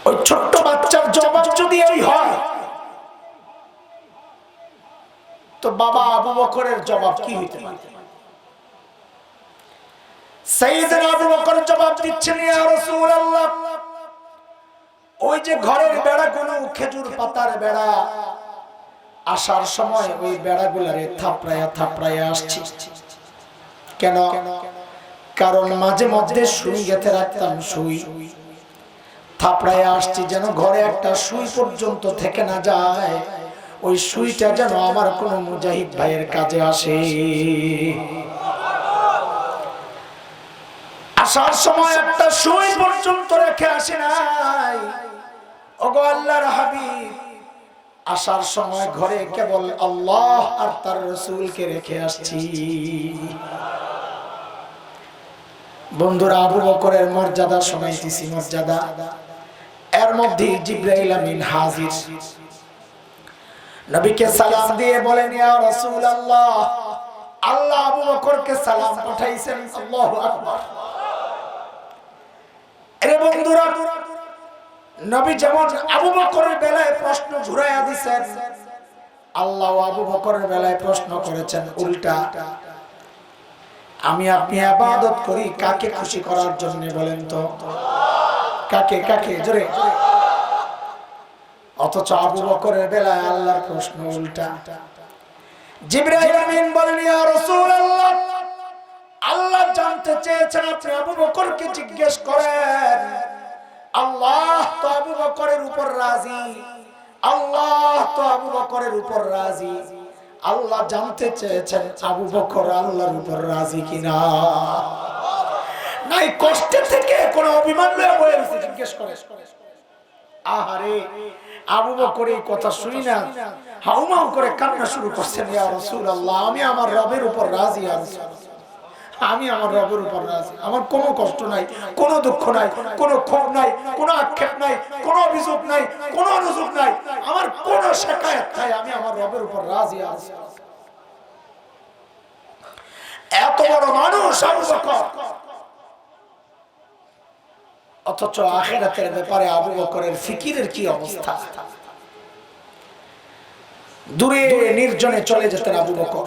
ওই ছোট্ট বাচ্চার জবাব যদি এই হয়, তো বাবা আবু বকরের জবাব কি হইতে পারে? সাইয়েদনা আবু বকর জবাব দিচ্ছেন, ইয়া রাসূলুল্লাহ, ওই যে ঘরের বেড়াগুলো খেজুর পাতার বেড়া, আসার সময় ওই বেড়াগুলারে থাপড়ায়া থাপড়ায়া আসছি। কেন? কারণ মাঝে মধ্যে সুই গেঁথে রাখতাম, সুই থাপড়ায়া আসছি যেন ঘরে একটা সুই পর্যন্ত থেকে না যায়, ওই সুইটা যেন আমার কোন মুজাহিদ ভাইয়ের কাজে আসে। আসার সময় একটা সুই পর্যন্ত রেখে আসে নাই। ওগো আল্লাহর হাবিব, আসার সময় ঘরে কেবল আল্লাহ আর তার রাসূলকে রেখে আসছি। বন্ধুরা, আবু বকরের মর্যাদা শোনাইতেছি, মর্যাদা। এর মধ্যে জিবরাইল আমিন হাজির, নবীকে সালাম দিয়ে বলেন, ইয়া রাসূলুল্লাহ, আল্লাহ আবু বকরকে সালাম পাঠাইছেন। আল্লাহু আকবার। আরে বন্ধুরা, নবী যেমন আবু বকরের বেলায় প্রশ্ন ঘুরাইয়া দিয়েছেন, আল্লাহ আবু বকরের বেলায় প্রশ্ন করেছেন উল্টা। আমি আপনি ইবাদত করি কাকে খুশি করার জন্য বলেন তো? কাকে? কাকে? জোরে। অথচ আবু বকরের বেলায় আল্লাহর প্রশ্ন উল্টা। জিবরাইল আমিন বলেন, ইয়া রাসূলুল্লাহ, আল্লাহ জানতে চেয়েছেন আপনি আবু বকরকে জিজ্ঞেস করেন। আল্লাহ তো আবু বকরের উপর রাজি, আল্লাহ তো আবু বকরের উপর রাজি। আল্লাহ জানতে চেয়েছেন আবু বকর আল্লাহর উপর রাজি কিনা। নাই কষ্ট থেকে কোন অভিমান লয়ে বলে জিজ্ঞেস করে। আহারে, আবু বকর এই কথা শুনি না হাউমাউ করে কান্না শুরু করছেন, ইয়া রাসূলুল্লাহ, আমি আমার রবের উপর রাজি, আমি আমার রবের উপর রাজি। আমার কোনো কষ্ট নাই, কোনো দুঃখ নাই, কোনো ক্ষোভ নাই, কোনো আক্ষেপ নাই, কোনো অভিযোগ নাই, কোনো অনুযোগ নাই, আমার কোনো শিকায়ত নাই, আমি আমার রবের উপর রাজি আছি। এত বড় মানুষ আবু বকর, অথচ আখিরাতের ব্যাপারে আবু বকরের ফিকিরের কি অবস্থা। দূরে নির্জনে চলে যেতেন আবু বকর,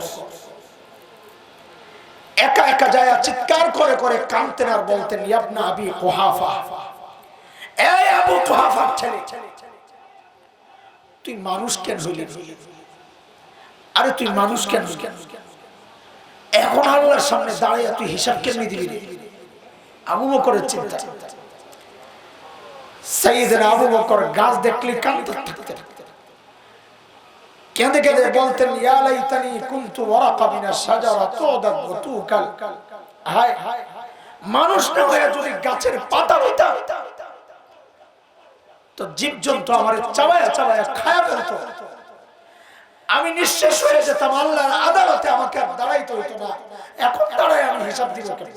একা একা যায় চিৎকার করে করে কাঁদতেন আর বলতেন, ইবনা আবি কুহাফা, এই আবু কুহাফার ছেলে, তুই মানুষ কেন হইলি? আরে তুই মানুষ কেন? এখন আল্লাহর সামনে দাঁড়িয়ে তুই হিসাব কেমনি দিবি? আবু বকরের চিন্তা। সাইয়েদনা আবু বকর গাছ দেখলে কাঁদতে থাকতেন, কেঁদে কেঁদে বলতেন, ইয়া লাইতানি কুনতু ওয়ারাকা মিনাশ শাজারা তুদাব ওয়া তুকাল। হায় মানুষ না হয়ে যদি গাছের পাতা হইতাম, তো জীবজন্তু আমারে চাবায়া চাবায়া খায়া ফেলতো, আমি নিঃশেষ হয়ে যেতাম, আল্লাহর আদালতে আমাকে আর দাঁড়াইতে হইতো না। এখন দাঁড়ায় আমি হিসাব দিব কেন?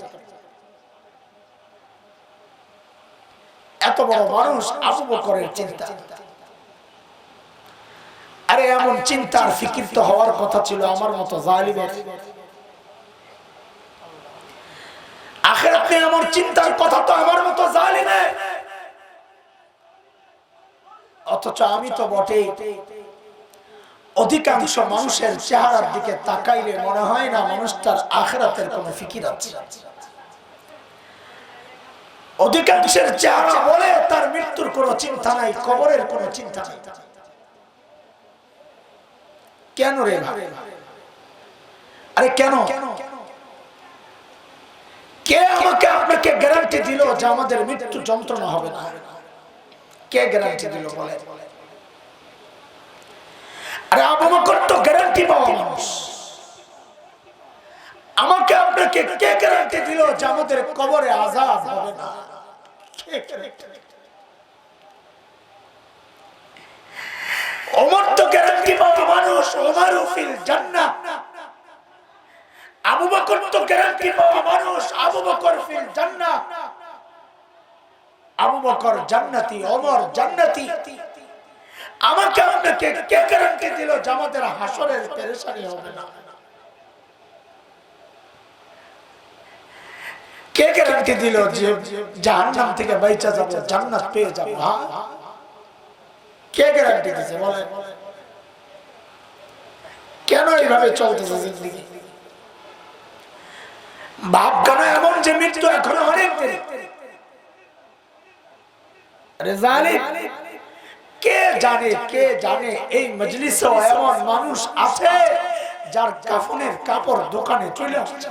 এত বড় মানুষ আবু বকরের চিন্তা। আরে এমন চিন্তার ফিকির তো হওয়ার কথা ছিল আমার মতো জালিমের। আখিরাত নিয়ে এমন চিন্তার কথা তো আমার মতো জালিমের। অথচ আমি তো বটে। অধিকাংশ মানুষের চেহারার দিকে তাকাইলে মনে হয় না মানুষটার আখিরাতের কোনো ফিকির আছে। অধিকাংশের চেহারা বলে তার মৃত্যুর কোনো চিন্তা নাই, কবরের কোনো চিন্তা নাই। কেন রে ভাই? আরে কেন? কে আমাকে আপনাকে গ্যারান্টি দিল যে আমাদের মৃত্যু যন্ত্রণা হবে না? কে গ্যারান্টি দিল বলে? আরে আবু বকর তো গ্যারান্টি পাওয়া মানুষ। আমাকে আপনাকে কে গ্যারান্টি দিল যে আমাদের কবরে আযাব হবে না? ওমর তো গ্যারান্টি পাওয়া মানুষ, ওমরু ফিল জান্নাহ। আবু বকর তো গ্যারান্টি পাওয়া মানুষ, আবু বকর ফিল জান্নাহ। আবু বকর জান্নাতি, ওমর জান্নাতি। আমাকে আপনাকে কে গ্যারান্টি দিল যে আমাদের হাসরের পেরেশানি হবে না? কে গ্যারান্টি দিল যে জাহান্নাম থেকে বাইচা যাব, জান্নাত পেয়ে যাব? কে গ্যারান্টি দিয়েছে বলেন? কেন এইভাবে চলতেছে জিন্দেগি? ভাব কেন এমন যে মৃত্যু এখনো অনেক দেরি? আরে জালিম, কে জানে এই মজলিসেও এমন মানুষ আছে যার কাফনের কাপড় দোকানে চলে আসছে।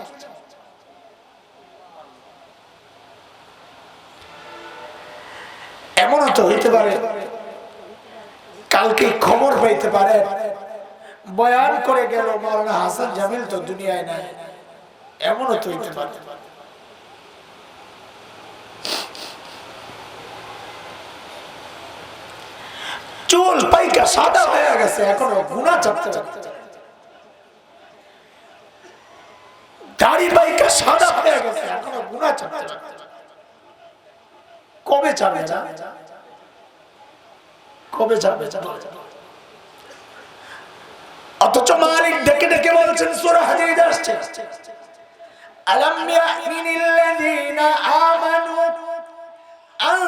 এমনও তো হইতে পারে কালকে খবর পাইতে পারে বয়ান করে গেল মাওলানা হাসান জামিল তো দুনিয়ায় নাই। এমনও তো হইতে পারে। চুল পাইকা সাদা হয়ে গেছে, এখনো গুনাহ চাপতে চাপতে। দাড়ি পাইকা সাদা হয়ে গেছে, এখনো গুনাহ চাপতে চাপতে। কবে যাবে না? কবে যাবে? অথচ মালিক ডেকে ডেকে বলছেন, সূরা হাদীদ আসছে, আলাম ইয়ামিনিল্লাযীনা আমানু আন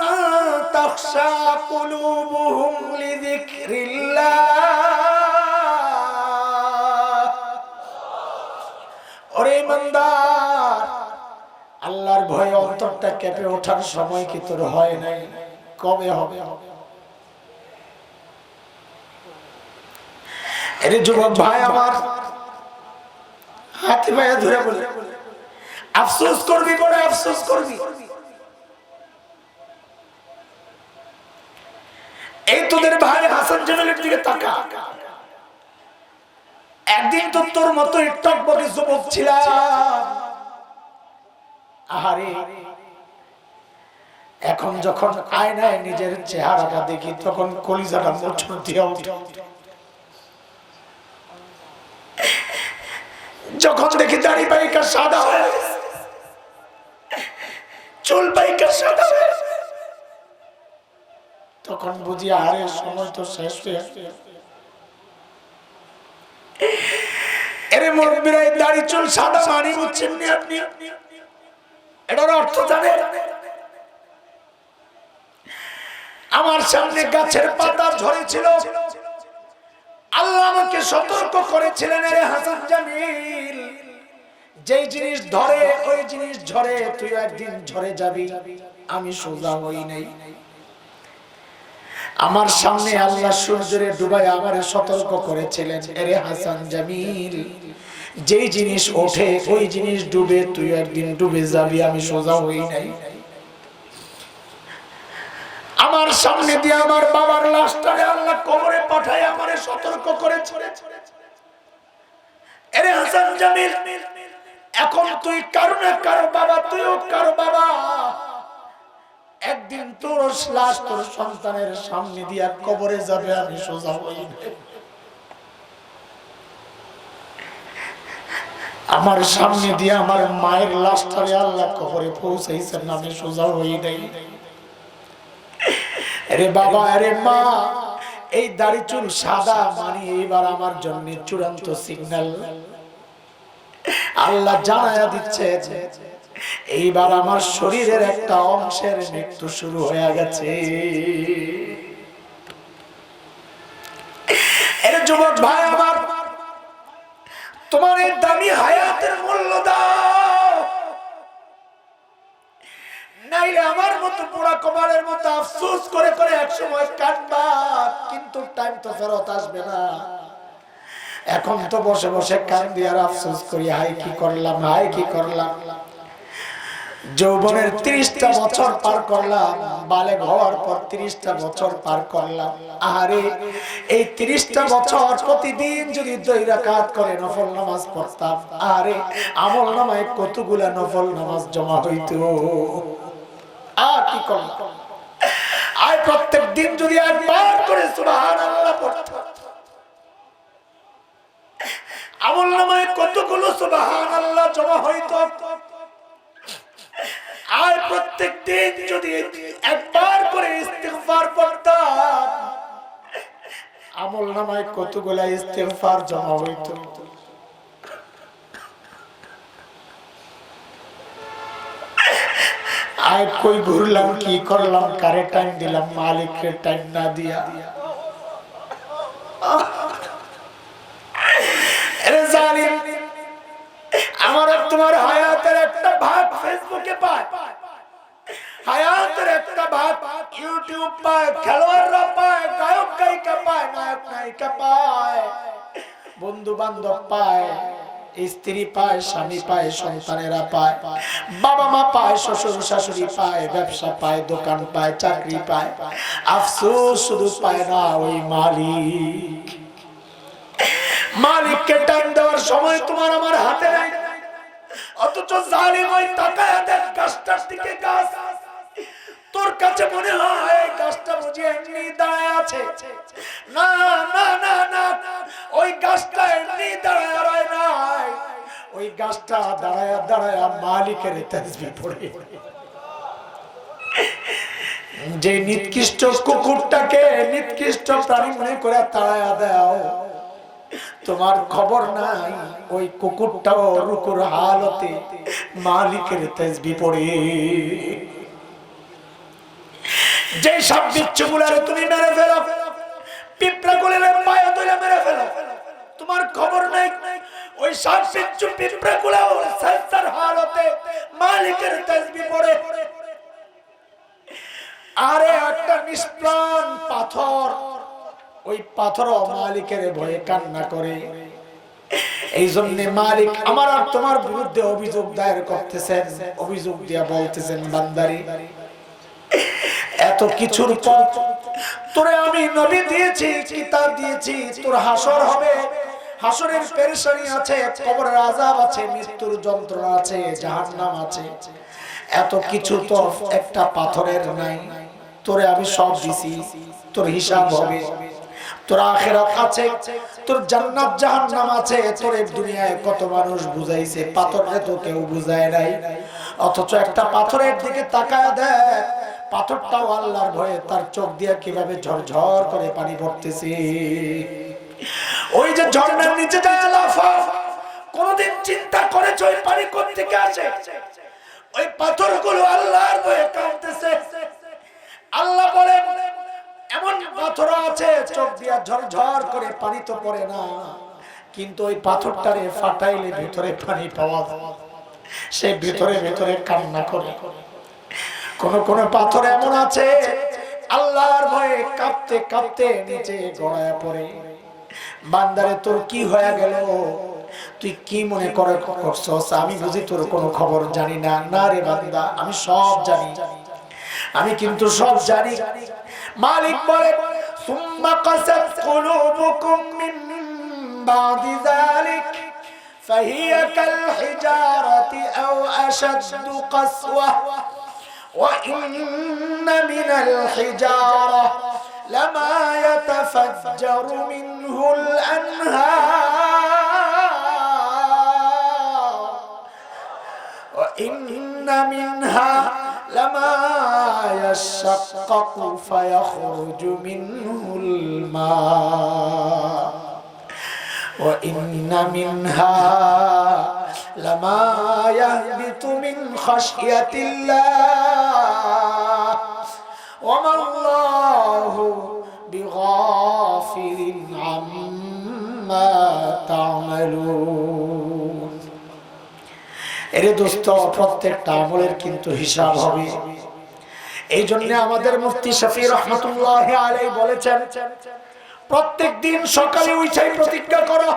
তাখশা কুলুবুহুম লিযিকরিল্লাহ। ওরে ইমানদার, আল্লাহর ভয়ে অন্তরটা কেঁপে ওঠার সময় কি তোর হয় নাই? কবে হবে? আরে যুবক ভাই আমার, হাতে পায়ে ধরে বলে আফসোস করবি, বড় আফসোস করবি। এই তোদের ভাই হাসান জামিলের দিকে তাকা। একদিন তো তোর মতো টকবকে যুবক ছিলাম। আহারে, এখন যখন আয়নায় নিজের চেহারাটা দেখি তখন কলিজাটা মোচড় দিয়ে ওঠে। যখন দেখি দাড়ি পাইকা সাদা হয়ে গেছে, চুল পাইকা সাদা হয়ে গেছে, তখন বুঝি আরে সময় তো শেষ হয়ে গেছে। এরে মুরব্বিরা, দাড়ি চুল সাদা মানি বুঝছেন নি আপনি? এটার অর্থ জানেন? আমার সামনে গাছের পাতা ঝরেছিল, আল্লাহ আমাকে সতর্ক করেছিলেন, আরে হাসান জামিল, যেই জিনিস ধরে ওই জিনিস ঝরে, তুই একদিন ঝরে যাবি। আমি সোজা হই নাই। আমার সামনে আল্লাহ সূর্যরে ডুবাই আমারে সতর্ক করেছিলেন, আরে হাসান জামিল, যেই জিনিস ওঠে ওই জিনিস ডুবে, তুই একদিন ডুবে যাবি। আমি সোজা হই নাই। আমার সামনে দিয়ে আমার বাবার লাশটারে আল্লাহ কবরে পাঠায় আমারে সতর্ক করেছে, আরে হাসান জামিল, এখন তুই কারো না কারো বাবা, তুইও কারো বাবা। একদিন তোর লাশ তোর সন্তানের সামনে দিয়া কবরে যাবে। আমি সোজা হই নাই। আমার সামনে দিয়ে আমার মায়ের লাশটারে আল্লাহ কবরে পৌঁছাইছেন, আমি সোজা হই নাই। আরে বাবা, আরে মা, এই দাড়ি চুল সাদা মানে এইবার আমার জন্য চূড়ান্ত সিগন্যাল। আল্লাহ জানায়া দিচ্ছে এইবার আমার শরীরের একটা অংশের মৃত্যু শুরু হয়ে গেছে। এর যুবক ভাই আমার, তোমার এই দামি হায়াতের মূল্য দাও, নাইলে আমার মতো পোড়া কমারের মতো আফসোস করে করে একসময় কাটবা, কিন্তু টাইম তো ফেরত আসবে না। এখন তো বসে বসে কান্দি আর আফসোস করি, হাই কি করলাম, হাই কি করলাম। যৌবনের 30টা বছর পার করলাম, বালেগ হওয়ার পর 30টা বছর পার করলাম। আরে এই 30টা বছর প্রতিদিন যদি 2 রাকাত করে নফল নামাজ পড়তাম, আরে আমল নামায় কতগুলা নফল নামাজ জমা হইতো। আর কি করলাম, আর প্রত্যেক দিন যদি একবার করে সুবহানাল্লাহ পড়তাম, আমল নামায় কতগুলো সুবহানাল্লাহ জমা হইতো। আর প্রত্যেক দিন যদি একবার করে ইস্তিগফার পড়তাম, আমল নামায় কতগুলা ইস্তিগফার জমা হইতো। আর কই ঘুরলাম, কি করলাম, কারে টাইম দিলাম, মালিকের টাইম না দিয়া। আরে জালিম, আমার তোমার হায়াতের একটা ভাগ ফেসবুকে পায়, হায়াতের একটা ভাগ ইউটিউব পায়, খেলোয়াড়রা পায়, গায়ক গায়িকা পায়, নায়ক নায়িকা পায়, বন্ধু বান্ধব পায়, স্ত্রী পায়, স্বামী পায়, সন্তানেরা পায়, বাবা মা পায়, শ্বশুর শাশুড়ি পায়, ব্যবসা পায়, দোকান পায়, চাকরি পায়। আফসোস শুধু পায় না ওই মালিক। মালিককে টাইম দেওয়ার সময় তোমার আমার হাতে নাই। অথচ জালিম ওই তাকায়া দেখ গাছটার দিকে, গাছ তোর কাছে মনে হয় গাছটা বুঝি এমনি দাঁড়ায় আছে। না না না না, ওই গাছটা এমনি দাঁড়ায় নাই, ওই গাছটা দাঁড়ায় দাঁড়ায় মালিকের তাসবিহ পড়ে। যে নিকৃষ্ট কুকুরটাকে নিকৃষ্ট প্রাণী মনে করে তাড়ায়া দাও, তোমার খবর নাই ওই কুকুরটাও রুকুর হালতে মালিকের তাসবিহ পড়ে। যে সব বিচ্ছুগুলারে তুমি মেরে ফেলো, পিঁপড়াগুলোর পায়ে ধরে মেরে ফেলো, তোমার খবর নাই ওই সব বিচ্ছু পিঁপড়াগুলাও সাজদার হালতে মালিকের তাসবিহ পড়ে। আরে একটা নিষ্প্রাণ পাথর, ওই পাথরও মালিকের ভয়ে কান্না করে। এই জন্য মালিক আমার আর তোমার বিরুদ্ধে অভিযোগ দায়ের করতেছেন, অভিযোগ দিয়া বলতেছেন, বান্দারি এত কিছুর পর তোরে আমি নবী দিয়েছি, কিতাব দিয়েছি, তোর হাসর হবে, হাসরের পেরেশানি আছে, কবরের আযাব আছে, মৃত্যুর যন্ত্রণা আছে, জাহান্নাম আছে, এত কিছু তোর একটা পাথরের নাই। তোরে আমি সব দিছি, তোর হিসাব হবে, তোর আখিরাত আছে, তোর জান্নাত জাহান্নাম আছে। তোর এই দুনিয়ায় কত মানুষ বুঝাইছে, পাথরে তো কেউ বুঝায় নাই। অথচ একটা পাথরের দিকে তাকায় দেখ, পাথরটাও আল্লাহর ভয়ে তার চোখ দিয়ে কিভাবে ঝরঝর করে পানি পড়তেছে। ওই যে ঝর্ণার নিচে যায় লাফা, কোনদিন চিন্তা করেছো ওই পানি কোথা থেকে আসে? ওই পাথরগুলো আল্লাহর ভয়ে কাঁদতেছে। আল্লাহ বলেন এমন পাথর আছে চোখ দিয়া ঝরঝর করে পানি তো পড়ে না, কিন্তু ওই পাথরটারে ফাটাইলে ভিতরে পানি পাওয়া যায়, সে ভিতরে ভিতরে কান্না করে। কোন কোন পাথর এমন আছে আল্লাহর ভয়ে কাঁপতে কাঁপতে নিচে গড়ায় পড়ে। বান্দারে তোর কি হয়ে গেল, তুই কি মনে করে করছস আমি বুঝি তোর কোনো খবর জানি না? না রে বান্দা, আমি সব জানি, আমি কিন্তু সব জানি। মালিক বলে সুম্মা কাসাত কুলুবুকুম মিন বাদি যালিক ফাহিয়া কাল হিজারাতি আও আশাদ্দু কাসওয়া ওয়া ইন্না মিনাল হিজারা লামা ইয়াতাফাজ্জারু মিনহুল আনহার ওয়া ইন্না মিনহা লামা ইয়াশাক্কাকু ফায়াখরুজু মিনহুল মা ওয়া ইন্না মিনহা লামা ইয়াহবিতু মিন খাশিয়াতিল্লাহ ওয়া মাল্লাহু বিগাফিরিন আম্মা তা'মালুন। এরে দোস্ত, প্রত্যেকটা আমলের কিন্তু হিসাব হবে। এই জন্য আমাদের মুফতি শফি রহমাতুল্লাহি আলাইহি বলেছেন, প্রত্যেক দিন সকালে উঠাই প্রতিজ্ঞা করো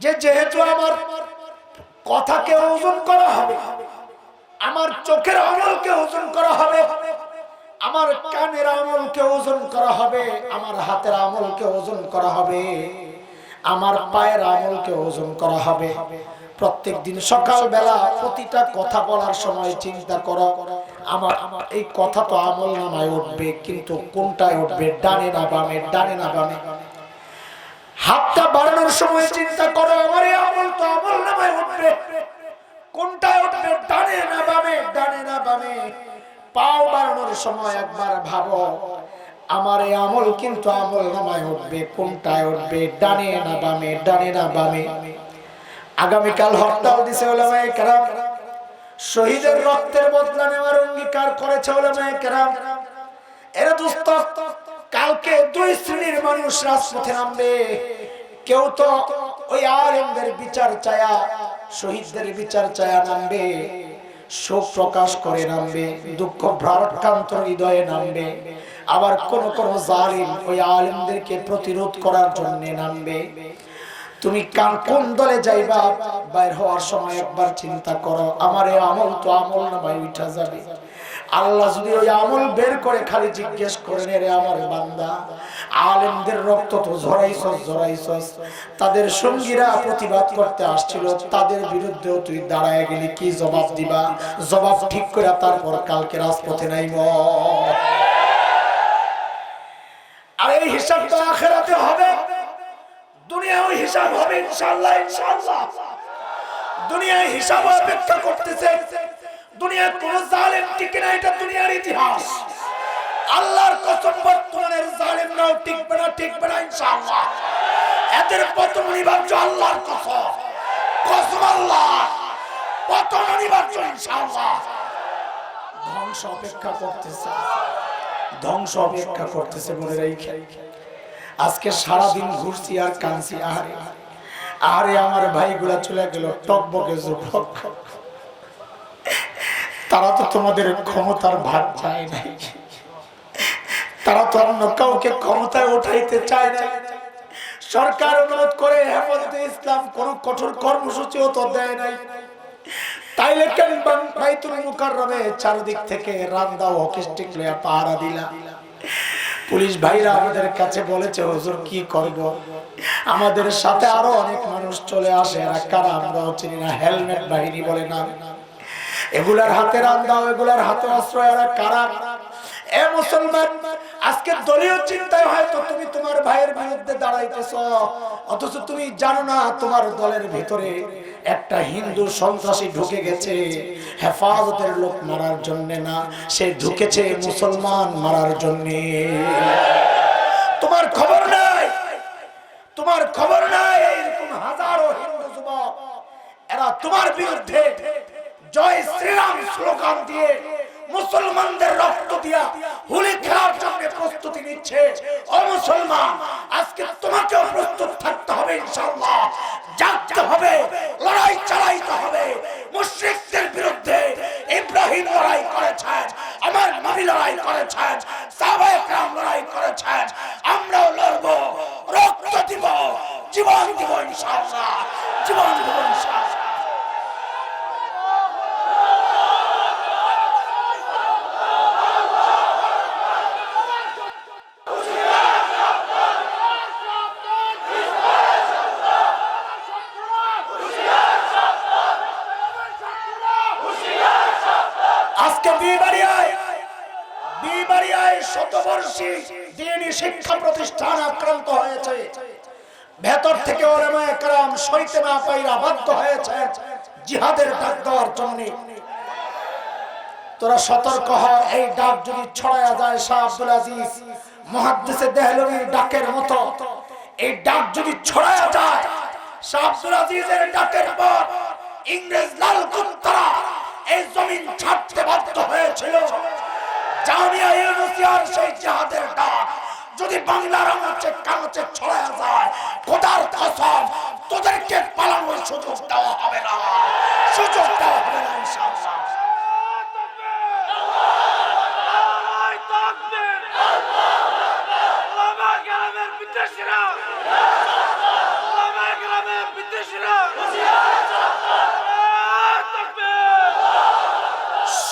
যে যেহেতু আমার কথাকে ওজন করা হবে, আমার চোখের আমলকে ওজন করা হবে, আমার কানের আমলকে ওজন করা হবে, আমার হাতের আমলকে ওজন করা হবে, আমার পায়ের আমলকে ওজন করা হবে। প্রত্যেক দিন সকালবেলা প্রতিটা কথা বলার সময় চিন্তা করো, আমার এই কথা তো আমল নামায় উঠবে, কিন্তু কোনটায় উঠবে, ডানে না বামে, ডানে না বামে। হাতটা বাড়ানোর সময় চিন্তা করো, আমার এই আমল তো আমল নামায় উঠবে, কোনটায় উঠবে, ডানে না বামে, ডানে না বামে। পাও বাড়ানোর সময় একবার ভাবো, আমার এই আমল কিন্তু আমল নামায় উঠবে, কোনটায় উঠবে, ডানে না বামে, ডানে না বামে। আগামীকাল হরতাল দিছে উলামায়ে কেরাম, শহীদের রক্তের বদলা নেওয়ার অঙ্গীকার করেছে উলামায়ে কেরাম। এরা দোস্ত, কালকে দুই শ্রেণীর মানুষ রাজপথে নামবে। কেউ তো ওই আলেমদের বিচার চায়া, শহীদদের বিচার চায়া নামবে, শোক প্রকাশ করে নামবে, দুঃখ ভারাক্রান্ত হৃদয়ে নামবে। আবার কোন কোন জালিম ওই আলেমদেরকে প্রতিরোধ করার জন্য নামবে। তুমি কোন দলে যাইবা, বাইর হওয়ার সময় একবার চিন্তা করো, আমার এই আমল তো আমল নামায় উঠা যাবে। আল্লাহ যদি ওই আমল বের করে খালি জিজ্ঞেস করেন, রে আমার বান্দা, আলেমদের রক্ত তো ঝরাইছস, তাদের সঙ্গীরা প্রতিবাদ করতে আসছিল, তাদের বিরুদ্ধেও তুই দাঁড়ায় গেলি, কি জবাব দিবা? জবাব ঠিক করে তারপর কালকে রাজপথে নাইব। আর এই হিসাব তো আখিরাতে হবে, দুনিয়াও হিসাব হবে ইনশাআল্লাহ, ইনশাআল্লাহ। দুনিয়ায় হিসাব অপেক্ষা করতেছে। দুনিয়ার কোন জালেম টিকে না, এটা দুনিয়ার ইতিহাস। আল্লাহর কসম, বর্তমানের জালেমরাও টিকবে না, টিকবে না ইনশাআল্লাহ। এদের পতন অনিবার্য, আল্লাহর কসম, কসম আল্লাহ, পতন অনিবার্য ইনশাআল্লাহ। ধ্বংস অপেক্ষা করতেছে, ধ্বংস অপেক্ষা করতেছে বলে রাইখা। আজকে সারাদিন ঘুরছি আর কাঁদছি, আহারে আহারে আমার ভাইগুলা চলে গেল, টকবকে যুবক। তারা তো তোমাদের ক্ষমতার ভাগ চায় নাই, তারা তো অন্য কাউকে ক্ষমতায় উঠাইতে চায় না। সরকার অনুরোধ করে হেফাজতে ইসলাম কোন কঠোর কর্মসূচিও তো দেয় নাই। তাইলে কেন বাইতুল মুকাররমে চারদিক থেকে রান্দা হকি স্টিক লইয়া পাহারা দিলা? পুলিশ ভাইরা আমাদের কাছে বলেছে, হুজুর কি করব? আমাদের সাথে আরো অনেক মানুষ চলে আসে, এরা কারা আমরাও চিনি না, হেলমেট বাহিনী বলে না, এগুলার হাতে রান্দাও, এগুলার হাতে অস্ত্র, এরা কারা? এ মুসলমান, আজকে দলীয় চিন্তায় হয়তো তুমি তোমার ভাইয়ের বিরুদ্ধে দাঁড়াইতেছ, অথচ তুমি জানো না তোমার দলের ভিতরে একটা হিন্দু সন্ত্রাসী ঢুকে গেছে হেফাজতের লোক মারার জন্য না, সে ঢুকেছে মুসলমান মারার জন্য। তোমার খবর নাই, তোমার খবর নাই। এরকম হাজারো হিন্দু যুবক, এরা তোমার বিরুদ্ধে জয় শ্রীরাম স্লোগান দিয়ে, মুসলমানদের রক্ত দিয়া হোলি খেলার জন্য প্রস্তুতি নিচ্ছে। ও মুসলমান, আজকে তোমাকেও প্রস্তুত থাকতে হবে ইনশাআল্লাহ, জাগতে হবে, লড়াই চালাইতে হবে। মুশরিকদের বিরুদ্ধে ইব্রাহিম লড়াই করেছেন, আমার নবী লড়াই করেছেন, সাহাবায়ে কেরাম লড়াই করেছেন, আমরাও লড়বো, রক্ত দিব, জীবন দিব ইনশাআল্লাহ, জীবন দিব ইনশাআল্লাহ। আজকে বিবাড়িয়ায় শতবর্ষী দ্বীনি শিক্ষা প্রতিষ্ঠান আক্রান্ত হয়েছে। ভেতর থেকে উলামায়ে কেরাম সইতে না পাইরা বাধ্য হয়েছে জিহাদের ডাক দেওয়ার জন্য। তোরা সতর্ক হ, এই ডাক যদি ছড়ায়া যায় শাহ আব্দুল আজিজ মুহাদ্দিসে দেহলভির ডাকের মতো, এই ডাক যদি ছড়ায়া যায়, শাহ আব্দুল আজিজের ডাকের পর ইংরেজ লাল কুত্তারা এই জমিন ছাড়তে বাধ্য হয়েছিল। জামিয়া ইউনুসিয়ার সেই জিহাদের ডাক যদি বাংলার আনাচে কানাচে ছড়ায়া যায়, খোদার কসম তোদেরকে পালানোর সুযোগ দেওয়া হবে না, সুযোগ দেওয়া হবে না ইনশাআল্লাহ।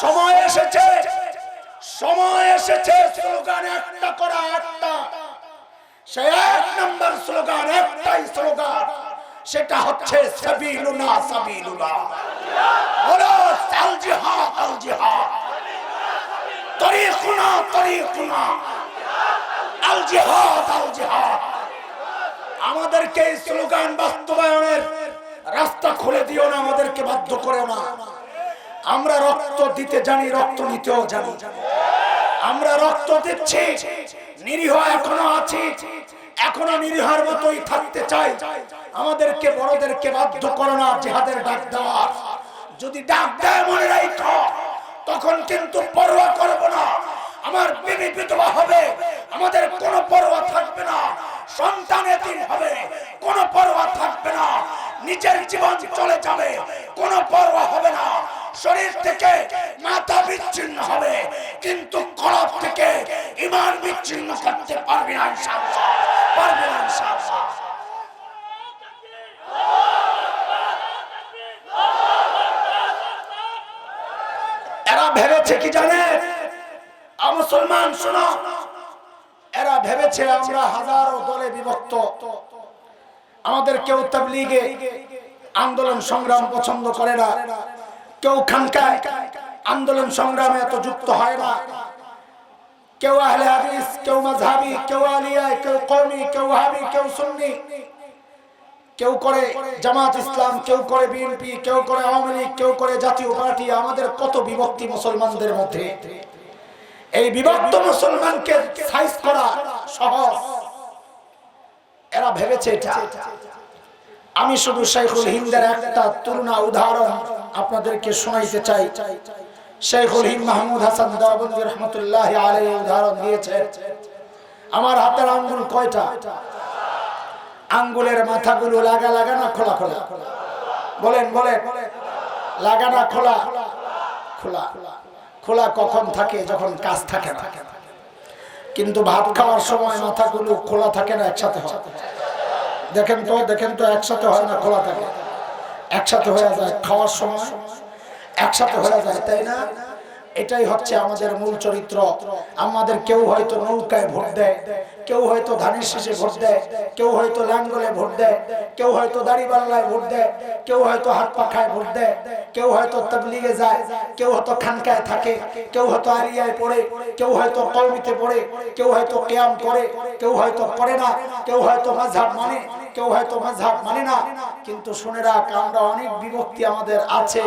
সময় এসেছে, সময় এসেছে স্লোগান একটা করা, একটা। সেই এক নম্বর স্লোগান, একটাই স্লোগান, সেটা হচ্ছে সাবিলুনা সাবিলুনা, বলো আল জিহাদ আল জিহাদ, তরিকুনা তরিকুনা, আল জিহাদ আল জিহাদ। আমাদেরকে এই স্লোগান বাস্তবায়নের রাস্তা খুলে দিও না, আমাদেরকে বাধ্য করো না। আমরা রক্ত দিতে জানি, রক্ত নিতেও জানি। আমরা রক্ত দিচ্ছি, নিরীহ এখনো আছি, এখনো নিরীহের মতোই থাকতে চাই। আমাদেরকে বড়দেরকে বাধ্য করো না জিহাদের ডাক দেওয়ার। যদি ডাক দেয় মনে রাখো, তখন কিন্তু পরোয়া করব না। আমার বিবি বিধবা হবে, আমাদের কোনো পরোয়া থাকবে না। সন্তান এতিম হবে, কোনো পরোয়া থাকবে না। নিজের জীবন চলে যাবে, কোনো পরোয়া হবে না। শরীর থেকে মাথা বিচ্ছিন্ন হবে, কিন্তু কলব থেকে ঈমান বিচ্ছিন্ন করতে পারবে না ইনশাআল্লাহ, পারবে না ইনশাআল্লাহ। এরা ভেবেছে কি জানে মুসলমান, শোনো, এরা ভেবেছে আমরা হাজারো দলে বিভক্ত। আমাদের কেউ তাবলীগে আন্দোলন সংগ্রাম পছন্দ করে না, কেউ খানকায় আন্দোলন সংগ্রামে এত যুক্ত হয় না, কেউ আহলে হাদিস, কেউ মাযহাবি, কেউ আলিয়া, কেউ কওমি, কেউ ওয়াহাবি, কেউ সুন্নি, কেউ করে জামাত ইসলাম, কেউ করে বিএনপি, কেউ করে আওয়ামী লীগ, কেউ করে জাতীয় পার্টি। আমাদের কত বিভক্তি মুসলমানদের মধ্যে। এই বিভক্ত মুসলমানকে সাইজ করা সহজ, এরা ভেবেছে এটা। আমি শুধু শাইখুল হিন্দের একটা তুলনা উদাহরণ আপনাদেরকে শোনাইতে চাই। শাইখুল হিন্দ মাহমুদ হাসান দেওবন্দি রহমতুল্লাহ আলাইহি উদাহরণ দিয়েছে। আমার হাতের আঙ্গুল কয়টা? আঙ্গুলের মাথাগুলো লাগা লাগা না খোলা খোলা? বলেন বলেন, লাগা না খোলা? খোলা। খোলা কখন থাকে? যখন কাজ থাকে না। কিন্তু ভাত খাওয়ার সময় মাথাগুলো খোলা থাকে না, একসাথে হয়। দেখেন তো, দেখেন তো, একসাথে হয় না, খোলা থাকে, একসাথে হয়ে যায়। খাওয়ার সময় একসাথে হয়ে যায়, তাই না? এটাই হচ্ছে আমাদের মূল চরিত্র। আমাদের কেউ হয়তো নৌকায় ভোট দেয়, কেউ হয়তো ধানের শীষে ভোট দেয়, কেউ হয়তো লাঙ্গলে ভোট দেয়, কেউ হয়তো দাড়িপাল্লায় ভোট দেয়, কেউ হয়তো হাত পাখায় ভোট দেয়, কেউ হয়তো তাবলীগে যায়, কেউ হয়তো খানকায় থাকে, কেউ হয়তো আলিয়ায় পড়ে, কেউ হয়তো কওমিতে পড়ে, কেউ হয়তো কিয়াম করে, কেউ হয়তো করে না, কেউ হয়তো মাযহাব মানে, কেউ হয়তো মাযহাব মানে না। কিন্তু শুনে রাখ, আমরা অনেক বিভক্তি আমাদের আছে,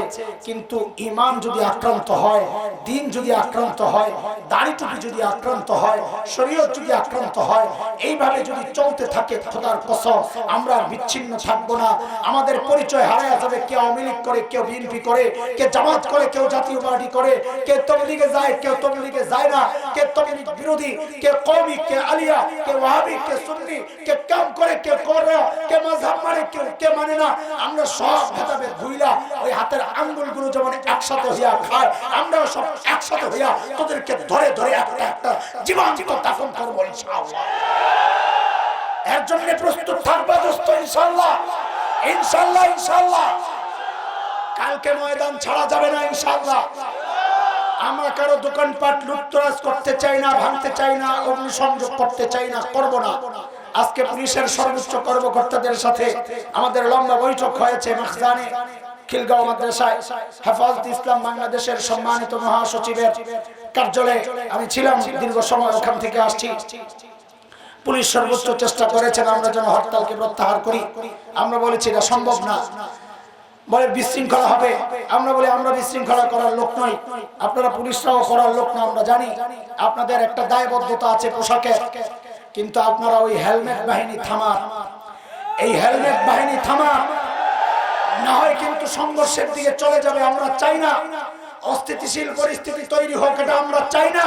কিন্তু ঈমান যদি আক্রান্ত হয়, দিন যদি আক্রান্ত হয়, দাড়ি টুপি যদি আক্রান্ত হয়, শরীয়ত যদি আক্রান্ত হয়, এইভাবে যদি চলতে থাকে, খোদার কসম আমরা বিচ্ছিন্ন থাকবো না। আমাদের পরিচয় হারায়া যাবে। কেউ আওয়ামী লীগ করে, কেউ বিএনপি করে, কে জামাত করে, কেউ জাতীয় পার্টি করে, কে তাবলীগে যায়, কেউ তাবলীগে যায় না, কে তাবলীগ বিরোধী, কে কওমি, কে আলিয়া, কে ওয়াহাবি, কে সুন্নি, কে কাম করে, কে করে, কে মাযহাব মানে, কে মানে না। আমরা সব ভেদাভেদ ভুইলা ওই হাতের আঙ্গুলগুলো যেমন একসাথে হইয়া খায়, আমরাও সব একসাথে হইয়া তোদেরকে ধরে ধরে একটা একটা জীবন্ত দাফন করবো ইনশাআল্লাহ। এর জন্য প্রস্তুত থাকবা দোস্ত, ইনশাআল্লাহ, ইনশাআল্লাহ, ইনশাআল্লাহ। কালকে ময়দান ছাড়া যাবে না ইনশাআল্লাহ। আমরা কারো দোকানপাট লুটতরাজ করতে চাই না, ভাঙতে চাই না, অগ্নিসংযোগ করতে চাই না, করব না। আজকে পুলিশের সর্বোচ্চ কর্মকর্তাদের সাথে আমাদের লম্বা বৈঠক হয়েছে মাখজানে খিলগাঁও মাদ্রাসায়। হেফাজত ইসলাম বাংলাদেশের সম্মানিত মহাসচিবের কার্যালয়ে আমি ছিলাম, দীর্ঘ সময় ওখান থেকে আসছি। পুলিশ সর্বোচ্চ চেষ্টা করেছেন আমরা যেন হরতালকে প্রত্যাহার করি। আমরা বলেছি এটা সম্ভব না। বলে বিশৃঙ্খলা হবে। আমরা বলি আমরা বিশৃঙ্খলা করার লোক নই, আপনারা পুলিশরাও করার লোক না। আমরা জানি আপনাদের একটা দায়বদ্ধতা আছে পোশাকে, কিন্তু আপনারা ওই হেলমেট বাহিনী থামান, এই হেলমেট বাহিনী থামান, না হয় কিন্তু সংঘর্ষের দিকে চলে যাবে। আমরা চাই না অস্থিতিশীল পরিস্থিতি তৈরি হোক, এটা আমরা চাই না।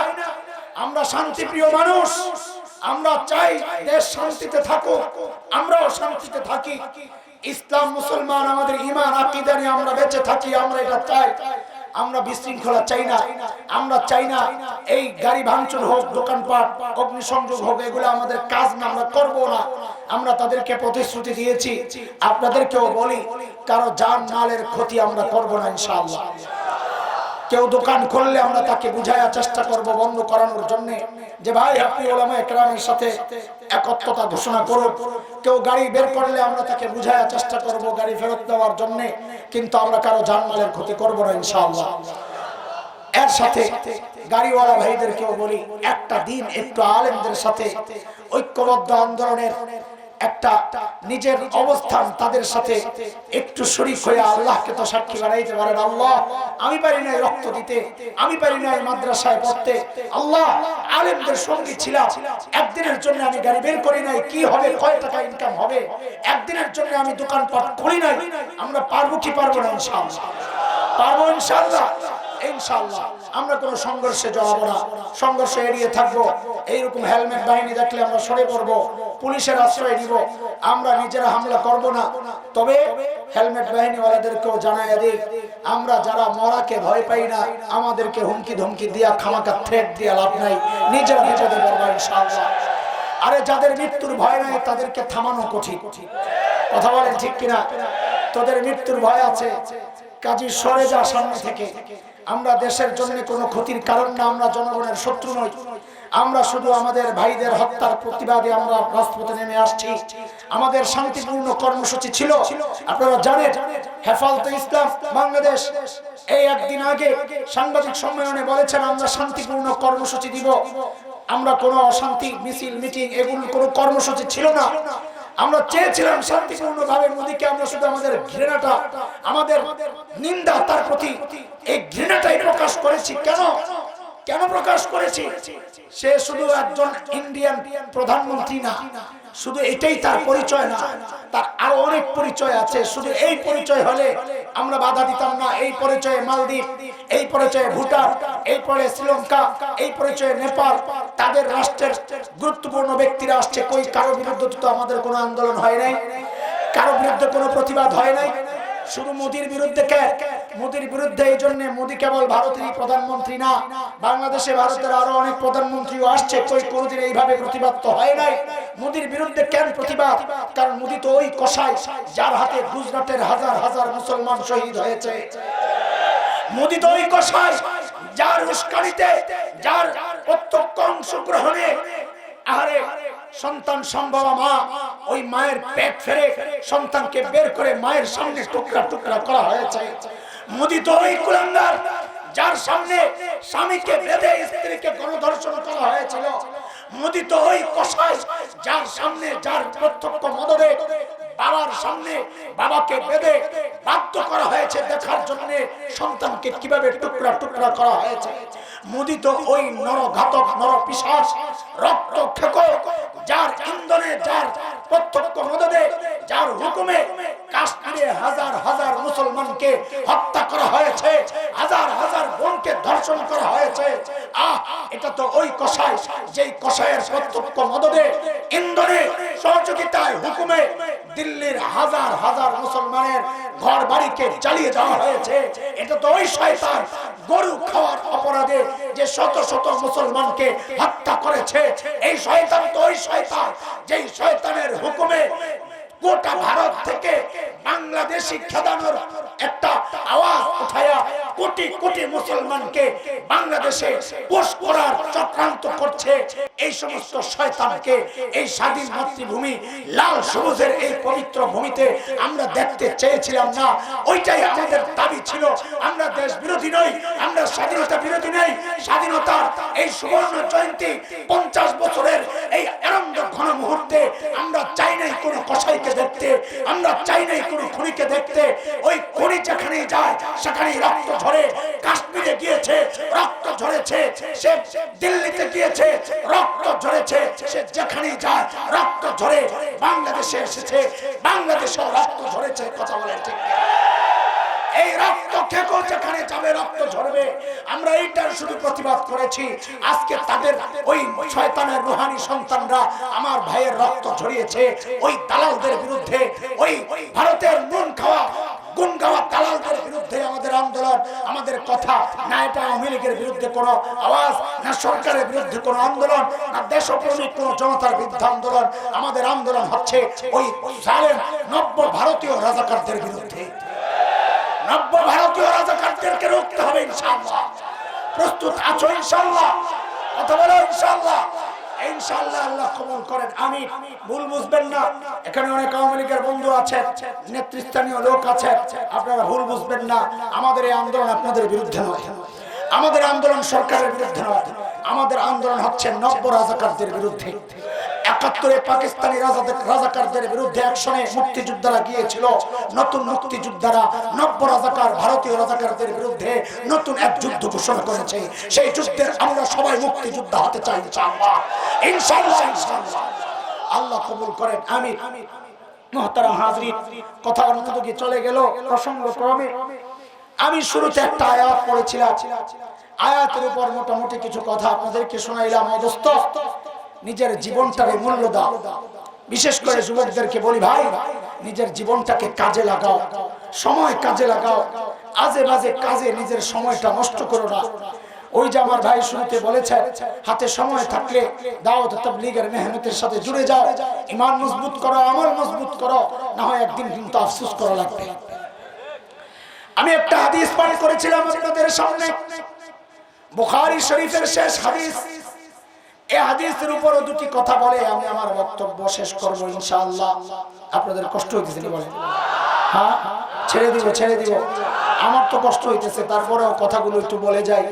আমরা শান্তিপ্রিয় মানুষ, আমরা চাই দেশ শান্তিতে থাকুক, আমরাও শান্তিতে থাকি। ইসলাম মুসলমান আমাদের ঈমান আকীদা নিয়ে আমরা বেঁচে থাকি, আমরা এটা চাই। আমরা বিশৃঙ্খলা চাই না। আমরা চাই না এই গাড়ি ভাঙচুর হোক, দোকানপাট অগ্নিসংযোগ হোক, এগুলো আমাদের কাজ না, আমরা করব না। আমরা তাদেরকে প্রতিশ্রুতি দিয়েছি, আপনাদেরকেও বলি কারো জান মালের ক্ষতি আমরা করব না ইনশাআল্লাহ। কেউ দোকান খুললে আমরা তাকে বুঝানোর চেষ্টা করব বন্ধ করানোর জন্য, যে ভাই আপনি উলামায়ে কেরামের সাথে একত্রতা ঘোষণা করুন। কেউ গাড়ি বের করলে আমরা তাকে বুঝানোর চেষ্টা করব গাড়ি ফেরত দেওয়ার জন্য, কিন্তু আমরা কারো জানমালের ক্ষতি করব না ইনশাআল্লাহ। এর সাথে গাড়িওয়ালা ভাইদেরকেও বলি, একটা দিন একটু আলেমদের সাথে ঐক্যবদ্ধ আন্দোলনের একটা নিজের অবস্থান তাদের সাথে একটু শরীক হয়ে আল্লাহকে তো সাক্ষী বানাইতে পারেন। আল্লাহ আমি পারি না রক্ত দিতে, আমি পারি না মাদ্রাসায় পড়তে, আল্লাহ আলেমদের সঙ্গী ছিলাম, একদিনের জন্য আমি গাড়ি বের করি নাই, কি হবে, কয় টাকা ইনকাম হবে, একদিনের জন্য আমি দোকানপাট খুলি নাই। আমরা পারবো কি পারবো না? ইনশাআল্লাহ পারবো, ইনশাআল্লাহ ইনশাআল্লাহ। আমরা কোনো সংঘর্ষে জড়াবো না, সংঘর্ষ এড়িয়ে থাকবো। এইরকম হেলমেট বাহিনী দেখলে আমরা সরে পড়বো, পুলিশের আশ্রয় নিব, আমরা নিজেরা হামলা করব না। তবে হেলমেট বাহিনীওয়ালাদেরকেও জানাইয়া দিই, আমরা যারা মরাকে ভয় পাই না, আমাদেরকে হুমকি ধমকি দিয়া খামাকা থ্রেট দিয়া লাভ নাই, নিজেরা নিজেদের পারবো ইনশাআল্লাহ। আরে যাদের মৃত্যুর ভয় নাই তাদেরকে থামানো কঠিন। কথা বলেন ঠিক কিনা? তোদের মৃত্যুর ভয় আছে, কাজী সরে যা সামনে থেকে। আমরা দেশের জন্য কোনো ক্ষতির কারণ না, আমরা জনগণের শত্রু নই। আমরা শুধু আমাদের ভাইদের হত্যার প্রতিবাদে আমরা রাজপথে নেমে আসছি। আমাদের শান্তিপূর্ণ কর্মসূচি ছিল, আপনারা জানেন হেফাজতে ইসলাম বাংলাদেশ এই একদিন আগে সাংবাদিক সম্মেলনে বলেছেন আমরা শান্তিপূর্ণ কর্মসূচি দিব। আমরা কোনো অশান্তি মিছিল মিটিং এগুলো কোনো কর্মসূচি ছিল না। আমরা চেয়েছিলাম শান্তিপূর্ণভাবে মোদীকে, আমরা শুধু আমাদের ঘৃণাটা, আমাদের নিন্দা তার প্রতি, এই ঘৃণাটাই প্রকাশ করেছি। কেন প্রকাশ করেছি? সে শুধু একজন ইন্ডিয়ান প্রধানমন্ত্রী না, শুধু এটাই তার পরিচয় না, তার আরো অনেক পরিচয় আছে। শুধু এই পরিচয় হলে আমরা বাধা দিতাম না। এই পরিচয়ে মালদ্বীপ, এই পরিচয়ে ভুটান, এই পরে শ্রীলঙ্কা, এই পরিচয়ে নেপাল, তাদের রাষ্ট্রের গুরুত্বপূর্ণ ব্যক্তিরা আসছে। কই কারো বিরুদ্ধে তো আমাদের কোনো আন্দোলন হয় নাই, কারো বিরুদ্ধে কোনো প্রতিবাদ হয় নাই, শুধু মোদির বিরুদ্ধে। মোদির বিরুদ্ধে এই জন্য, মোদি কেবল ভারতেরই প্রধানমন্ত্রী না, বাংলাদেশে ভারতের আরো অনেক প্রধানমন্ত্রীও আসছে। কই কোনোদিন এইভাবে প্রতিবাদ তো হয় নাই। মোদির বিরুদ্ধে কেন প্রতিবাদ? কারণ মোদি তো ওই কসাই যার হাতে গুজরাটের হাজার হাজার মুসলমান শহীদ হয়েছে। মোদি তো ওই কসাই যার উস্কানিতে, যার প্রত্যক্ষ অংশগ্রহণে আহারে সন্তান সম্ভবা মা, ওই মায়ের পেট ফেরে সন্তানকে বের করে মায়ের সামনে টুকরা টুকরা করা হয়েছে। মোদি তো ওই কুলাঙ্গার যার সামনে স্বামীকে বেঁধে স্ত্রীকে গণধর্ষণ করা হয়েছিল। মোদি তো ওই কসাই যার সামনে, যার প্রত্যক্ষ মদদে বাবার সামনে বাবাকে বেঁধে বাধ্য করা হয়েছে দেখার জন্য সন্তানকে কিভাবে টুকরা টুকরা করা হয়েছে। মোদি তো ওই নরঘাতক, নরপিশাচ, রক্তক্ষেকো যার ইন্ধনে, যার প্রত্যক্ষ মদদে, যার হুকুমে কাশ্মীরে হাজার হাজার মুসলমানকে হত্যা করা হয়েছে, হাজার হাজার বোনকে ধর্ষণ করা হয়েছে। এটা তো ওই কসাই, যেই কসাইয়ের প্রত্যক্ষ মদদে, ইন্ধনে, সহযোগিতায়, হুকুমে দিল্লির হাজার হাজার মুসলমানের ঘর বাড়িকে জ্বালিয়ে দেওয়া হয়েছে। এটা তো ওই শয়তান গরু খাওয়ার অপরাধে যে শত শত মুসলমানকে হত্যা করেছে। এই শয়তান তো ওই শয়তান যেই শয়তানের হুকুমে গোটা ভারত থেকে বাংলাদেশি খেদানোর একটা আওয়াজ উঠায়া কোটি কোটি মুসলমানকে বাংলাদেশে পোষ করার চক্রান্ত করছে। এই সমস্ত শয়তানকে এই স্বাধীন মাতৃভূমি লাল সবুজের এই পবিত্র ভূমিতে আমরা দেখতে চেয়েছিলাম না। ওইটাই আমাদের দাবি ছিল। আমরা দেশ বিরোধী নই, আমরা স্বাধীনতা বিরোধী নই। স্বাধীনতার এই সুবর্ণ জয়ন্তী 50 বছরের এই আনন্দ ঘন মুহূর্তে আমরা চাই নাই কোনো কসাইকে দেখতে, আমরা চাই নাই কোনো খুনিকে দেখতে। ওই খুনি যেখানে যায় সেখানেই রক্ত ঝরে। কাশ্মীরে গিয়েছে রক্ত ঝরেছে, সে দিল্লিতে গিয়েছে রক্ত ঝরেছে, সে যেখানেই যায় রক্ত ঝরে। বাংলাদেশে এসেছে, বাংলাদেশেও রক্ত ঝরেছে। কথা বলেন ঠিক? এই রক্ত খেকো যেখানে যাবে রক্ত ঝরবে। আমরা এইটার শুধু প্রতিবাদ করেছি। আজকে তাদের ওই শয়তানের রুহানি সন্তানরা আমার ভাইয়ের রক্ত ঝরিয়েছে। ওই দালালদের বিরুদ্ধে, ওই ভারতের নুন খাওয়া গুণ গাওয়া দালালদের বিরুদ্ধে আমাদের আন্দোলন, আমাদের কথা। না এটা আওয়ামী লীগের বিরুদ্ধে কোনো আওয়াজ, না সরকারের বিরুদ্ধে কোনো আন্দোলন, না দেশপ্রেমিক কোনো জনতার বিরুদ্ধে আন্দোলন। আমাদের আন্দোলন হচ্ছে ওই জালেম নব্য ভারতীয় রাজাকারদের বিরুদ্ধে। নব্য ভারতীয় রাজাকারদেরকে রুখতে হবে ইনশাআল্লাহ। প্রস্তুত আছো ইনশাআল্লাহ? কথা বলো ইনশাআল্লাহ। ইনশাআল্লাহ আল্লাহ কবুল করেন। আমিন। ভুল বুঝবেন না, এখানে অনেক আওয়ামী লীগের বন্ধু আছে, নেতৃস্থানীয় লোক আছে, আপনারা ভুল বুঝবেন না। আমাদের এই আন্দোলন আপনাদের বিরুদ্ধে নয়, আমাদের আন্দোলন সরকারের বিরুদ্ধে নয়, আমাদের আন্দোলন হচ্ছে নব্য রাজাকারদের বিরুদ্ধে। 71-এ পাকিস্তানি রাজাকারদের বিরুদ্ধে অ্যাকশনে মুক্তিযোদ্ধারা গিয়েছিল। নতুন মুক্তিযোদ্ধারা নব্য রাজাকার ভারতীয় রাজাকারদের বিরুদ্ধে নতুন এক যুদ্ধ ঘোষণা করেছে। সেই যুদ্ধের আমরা সবাই মুক্তিযোদ্ধা হতে চাই ইনশাআল্লাহ। ইনশাআল্লাহ ইনশাআল্লাহ আল্লাহ কবুল করেন। আমিন। মুহতারাম হাজরিন, কথা অন্যদিকে চলে গেল প্রসঙ্গ ক্রমে। আমি শুরুতে একটা আয়াত পড়েছিলাম, আয়াতের উপর মোটামুটি কিছু কথা আপনাদেরকে শোনাইলাম। অদস্ত নিজের জীবনটাকে মূল্য দাও। বিশেষ করে যুবকদেরকে বলি, ভাই নিজের জীবনটাকে কাজে লাগাও, সময় কাজে লাগাও। আজে বাজে কাজে নিজের সময়টা নষ্ট করো না। ওই যে আমার ভাই শুরুতে বলেছে, হাতে সময় থাকলে দাওয়াত তাবলীগের মেহনতের সাথে জুড়ে যাও, ঈমান মজবুত করো, আমল মজবুত করো, না হয় একদিন কিন্তু আফসোস করা লাগবে। আমি একটা হাদিস পাঠ করেছিলাম আপনাদের সামনে, বুখারী শরীফের শেষ হাদিস। এই হাদিসের উপর দুটি কথা বলে আমি আমার বক্তব্য শেষ করব ইনশাআল্লাহ। আপনাদের কষ্ট হইতেছে বলে? হ্যাঁ, ছেড়ে দিব। আমার তো কষ্ট হইতেছে, তারপরেও কথাগুলো একটু বলে যাই।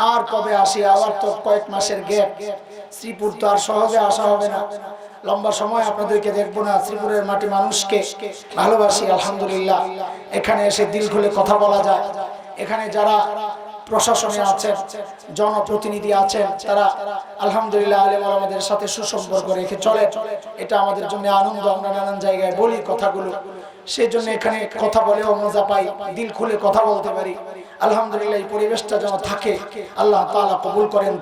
আর কবে আসি? আবার তো কয়েক মাসের গ্যাপ। শ্রীপুর তো আর সহজে আসা হবে না, লম্বা সময় আপনাদেরকে দেখবো না। শ্রীপুরের মাটি মানুষকে ভালোবাসি আলহামদুলিল্লাহ। এখানে এসে দিল খুলে কথা বলা যায়। এখানে যারা প্রশাসনে আছেন, জনপ্রতিনিধি আছেন, তারা আলহামদুলিল্লাহ আলেম ওলামাদের সাথে সুসম্পর্ক রেখে চলে। এটা আমাদের জন্য আনন্দ। আমরা নানান জায়গায় বলি কথাগুলো, সেই জন্য এখানে কথা বলেও মজা পাই, দিল খুলে কথা বলতে পারি। আলহামদুলিল্লাহ এই পরিবেশটা যেন থাকে, আল্লাহ তাআলা কবুল করেন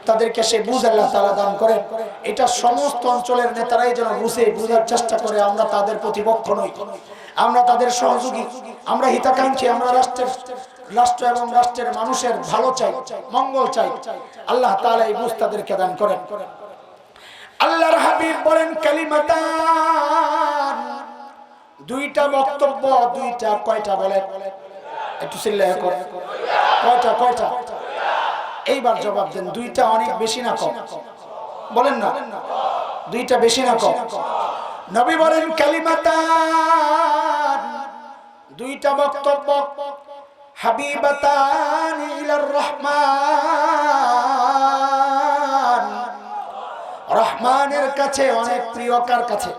তাদেরকে সে বুঝ আল্লাহ তাআলা দান করেন। এটা সমস্ত অঞ্চলের নেতারাই যেন বুঝার চেষ্টা করে আমরা তাদের প্রতিপক্ষ নই, আমরা তাদের সহযোগী, আমরা হিতাকাঙ্ক্ষী, আমরা রাষ্ট্র এবং রাষ্ট্রের মানুষের ভালো চাই, মঙ্গল চাই। আল্লাহ তাআলা এই বুঝ তাদেরকে দান করেন। আল্লাহর হাবিব বলেন, কালিমাতান, দুইটা বক্তব্য, দুইটা। কয়টা বলেন? একটু চিল্লায় করেন। কয়টা? এইবার জবাব দেন। দুইটা অনেক বেশি না কম? বলেন না, দুইটা বেশি না কম? নবী বলেন কালিমাতান, দুইটা বক্তব্য, হাবিবাতান ইলার রহমান, রহমানের কাছে অনেক প্রিয়। কার কাছে?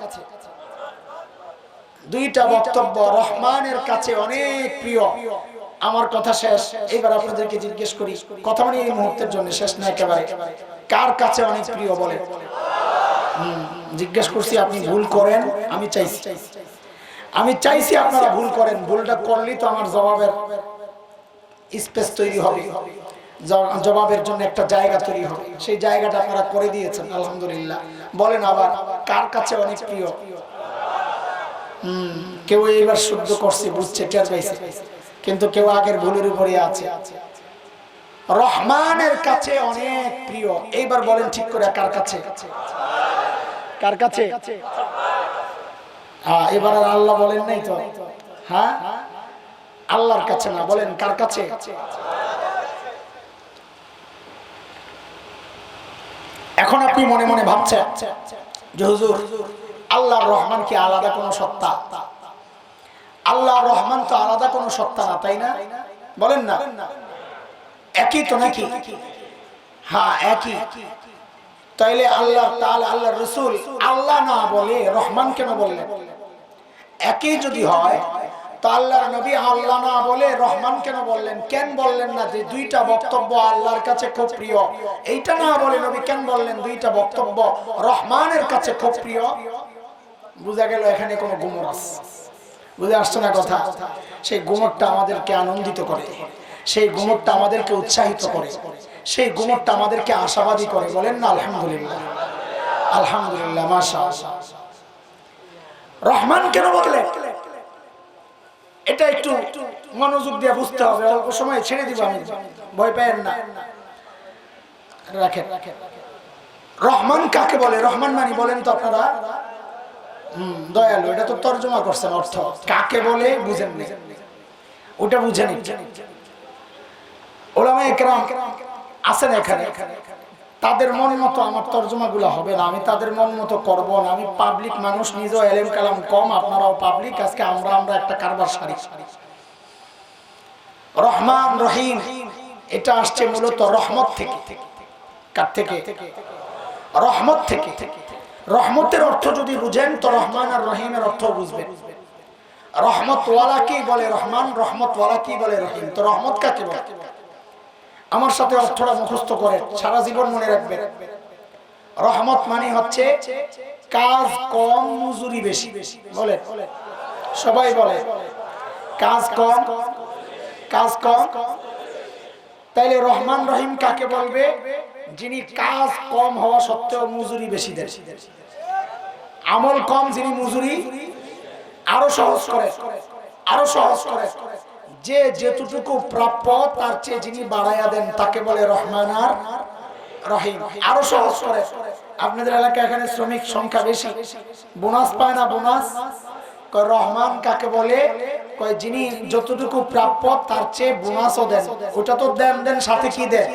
দুইটা বক্তব্য রহমানের কাছে অনেক প্রিয়। আমার কথা শেষ। এবার আপনাদেরকে জিজ্ঞেস করি, কথা মানে এই মুহূর্তের জন্য শেষ না একেবারে, কার কাছে অনেক প্রিয় বলে? জিজ্ঞেস করছি, আপনি ভুল করেন, আমি চাইছি আপনারা ভুল করেন। ভুলটা করলেই তো আমার জবাবের স্পেস তৈরি হবে, জবাবের জন্য একটা জায়গা তৈরি হবে। সেই জায়গাটা আপনারা করে দিয়েছেন আলহামদুলিল্লাহ। বলেন আবার, কার কাছে অনেক প্রিয়? কেউ এইবার শুদ্ধ করছে, বুঝছে, টের পাইছে, কিন্তু কেউ আগের ভুলের উপরে আছে। রহমানের কাছে অনেক প্রিয়। এইবার বলেন ঠিক করে, কার কাছে? কার কাছে? এবার আর আল্লাহ বলেন নাই তো? হ্যাঁ, আল্লাহর কাছে না, বলেন কার কাছে? এখন আপনি মনে মনে ভাবছেন যে হুজুর, আল্লাহর রহমান কি আলাদা কোনো সত্তা? আল্লাহর রহমান তো আলাদা কোনো সত্তা না, তাই না? বলেন না, একই তো নাকি? হ্যাঁ একই। তাইলে আল্লাহ তাআলা, আল্লাহর রাসূল আল্লাহ না বলে রহমান কেন বললেন? একই যদি হয় তো আল্লাহর নবী আল্লাহ না বলে রহমান কেন বললেন? কেন বললেন না যে দুইটা বক্তব্য আল্লাহর কাছে খুব প্রিয়? এইটা না বলে নবী কেন বললেন দুইটা বক্তব্য রহমানের কাছে খুব প্রিয়? বুঝা গেল এখানে কোনো গুমর আছে। বুঝে আসছে না কথা? সেই গুমরটা আমাদেরকে আনন্দিত করে, সেই গুমরটা আমাদেরকে উৎসাহিত করে, সেই গুমরটা আমাদেরকে আশাবাদী করে। বলেন না আলহামদুলিল্লাহ, আলহামদুলিল্লাহ, মাশাআল্লাহ। রহমান কেন বললেন এটা একটু মনোযোগ দিয়ে বুঝতে হবে। অল্প সময় ছেড়ে দিব আমি, ভয় পেয়েন না, রাখেন। রহমান কাকে বলে? রহমান মানে বলেন তো আপনারা? দয়ালু, এটা তো তর্জমা করছেন, অর্থ কাকে বলে বুঝেন না, ওটা বুঝেন। উলামায়ে কেরাম আছেন এখানে, তাদের মন মতো আমার তর্জমা গুলা হবে না, আমি তাদের মন মতো করবো না। আমি পাবলিক মানুষ, নিজেও এলেম কালাম কম, আপনারাও পাবলিক। আজকে আমরা একটা কারবার সারি। রহমান রহিম এটা আসছে মূলত রহমত থেকে। কার থেকে? রহমত থেকে। রহমতের অর্থ যদি বুঝেন তো রহমান আর রহিমের অর্থ বুঝবেন। রহমত ওয়ালা কি বলে রহমান, রহমত ওয়ালা কি বলে রহিম। তো রহমত কাকে বলে? আমার সাথে অর্থটা মুখস্থ করে সারা জীবন মনে রাখবেন। রহমত মানে হচ্ছে কাজ কম মজুরি বেশি। বলে সবাই বলে কাজ কম, কাজ কম। তাইলে রহমান রহিম কাকে বলবে? যিনি কাজ কম হওয়া সত্ত্বেও মজুরি বেশি দেন, আমল কম, যিনি মজুরি আরো সহজ করে, আরো সহজ করে। যে যেতটুকু প্রাপ্য তার চেয়ে যিনি বাড়াইয়া দেন তাকে বলে রহমান আর রহিম। আরো সহজ করে। আপনাদের এলাকায় এখানে শ্রমিক সংখ্যা বেশি, বোনাস পায় না, বোনাস। রহমান কাকে বলে? যিনি যতটুকু প্রাপ্য তার চেয়ে বোনাসও দেন। ওটা তো দেন, সাথে কি দেন?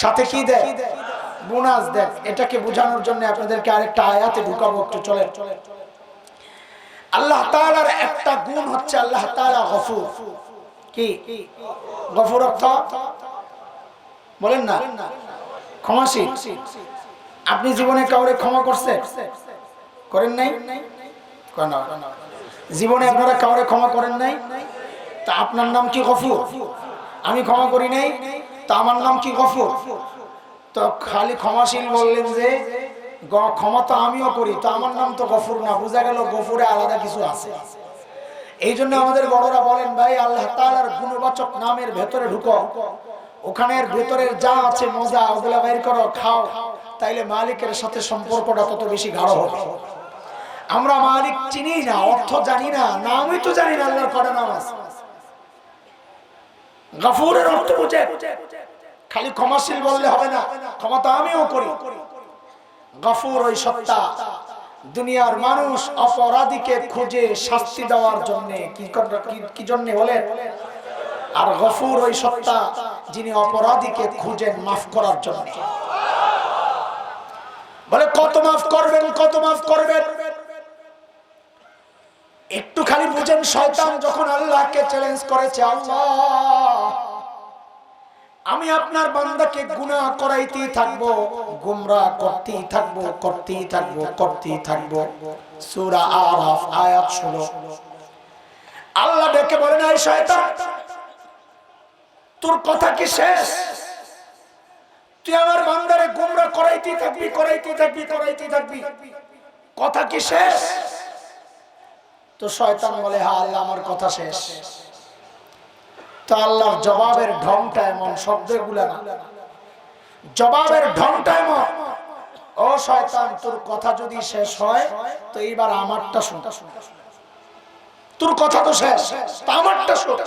সাথে কি দেন? বোনাস দেন। এটাকে বোঝানোর জন্য আপনাদেরকে আরেকটা আয়াতে ঢুকাবো, একটু চলেন। আল্লাহ তাআলার একটা গুণ হচ্ছে আল্লাহ তাআলা গফুর। কি গফুর অর্থ? বলেন না, ক্ষমাশীল। আপনি জীবনে কাউরে ক্ষমা করছেন? করেন নাই? জীবনে আপনারা কাউরে ক্ষমা করেন নাই? তা আপনার নাম কি গফুর? আমি ক্ষমা করি নাই, তা আমার নাম কি গফুর? তো খালি ক্ষমাশীল বললেন যে ক্ষমা তো আমিও করি, তো আমার নাম তো গফুর না। বোঝা গেল গফুরে আলাদা কিছু আছে। এই জন্য আমাদের বড়রা বলেন, ভাই আল্লাহ তাআলার গুণবাচক নামের ভেতরে ঢুকো, ওখানের ভেতরের যা আছে মজা ওগুলা বের করো, খাও, তাইলে মালিকের সাথে সম্পর্কটা তত বেশি গাঢ় হবে। আমরা মালিক চিনি না, অর্থ জানি না, নামই তো জানি না আল্লাহর কটা নাম আছে। গফুরের অর্থ বুঝে, খালি ক্ষমাশীল বললে হবে না, ক্ষমা তো আমিও করি। গফুর ওই সত্তা, দুনিয়ার মানুষ অপরাধীকে খুঁজে শাস্তি দেওয়ার জন্য কি জন্য বলে? আর গফুর ওই সত্তা যিনি অপরাধীকে খুঁজেন মাফ করার জন্য। বলে কত মাফ করবেন, কত মাফ করবেন। একটু খালি বুঝেন, শয়তান যখন আল্লাহকে চ্যালেঞ্জ করেছে, আল্লাহ আমি আপনার বান্দাকে গুনাহ করাইতেই থাকবো, গোমরাহ করতেই থাকবো, করতেই থাকবো, করতেই থাকবো। সূরা আরাফ আয়াত 16। আল্লাহ ডেকে বলেন, এই শয়তান তোর কথা কি শেষ? তুই আমার বান্দারে গোমরাহ করাইতেই থাকবি, করাইতেই থাকবি, করাইতেই থাকবি, কথা কি শেষ? তো শয়তান বলে, হ্যাঁ আল্লাহ আমার কথা শেষ। তো আল্লাহর জবাবের ঢংটা এমন, শব্দগুলা না, জবাবের ঢংটা এমন, ও শয়তান তোর কথা যদি শেষ হয় তো এইবার আমারটা শোন। তোর কথা তো শেষ, তো আমারটা শোন।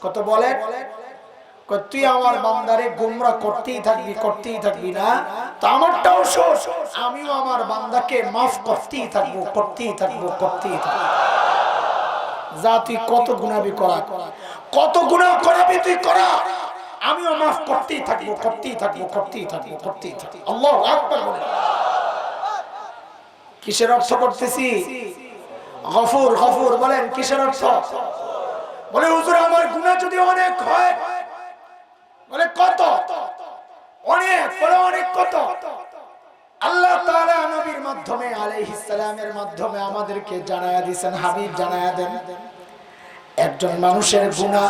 কত বলে, তুই আমার বান্দারে গোমরাহ করতেই থাকবি, করতেই থাকবি না, তো আমারটাও শোন, আমিও আমার বান্দাকে মাফ করতেই থাকবো, করতেই থাকবো, করতেই থাকবো। যা তুই কত গুনাবি করা, কত গুনাহ করাবি তুই করা, আমিও মাফ করতেই থাকবো, করতেই থাকবো, করতেই থাকবো, করতেই থাকবো। আল্লাহু আকবার বলে। কিসের অর্থ করতেছি? গফুর, গফুর বলেন কিসের অর্থ? বলে হুজুর আমার গুনাহ যদি অনেক হয়, বলে কত? অনেক, বলে অনেক কত? আল্লাহ তাআলা নবীর মাধ্যমে আলাইহিস সালামের মাধ্যমে আমাদেরকে জানায়া দিয়েছেন, হাবিব জানায়া দেন, একজন মানুষের গুনাহ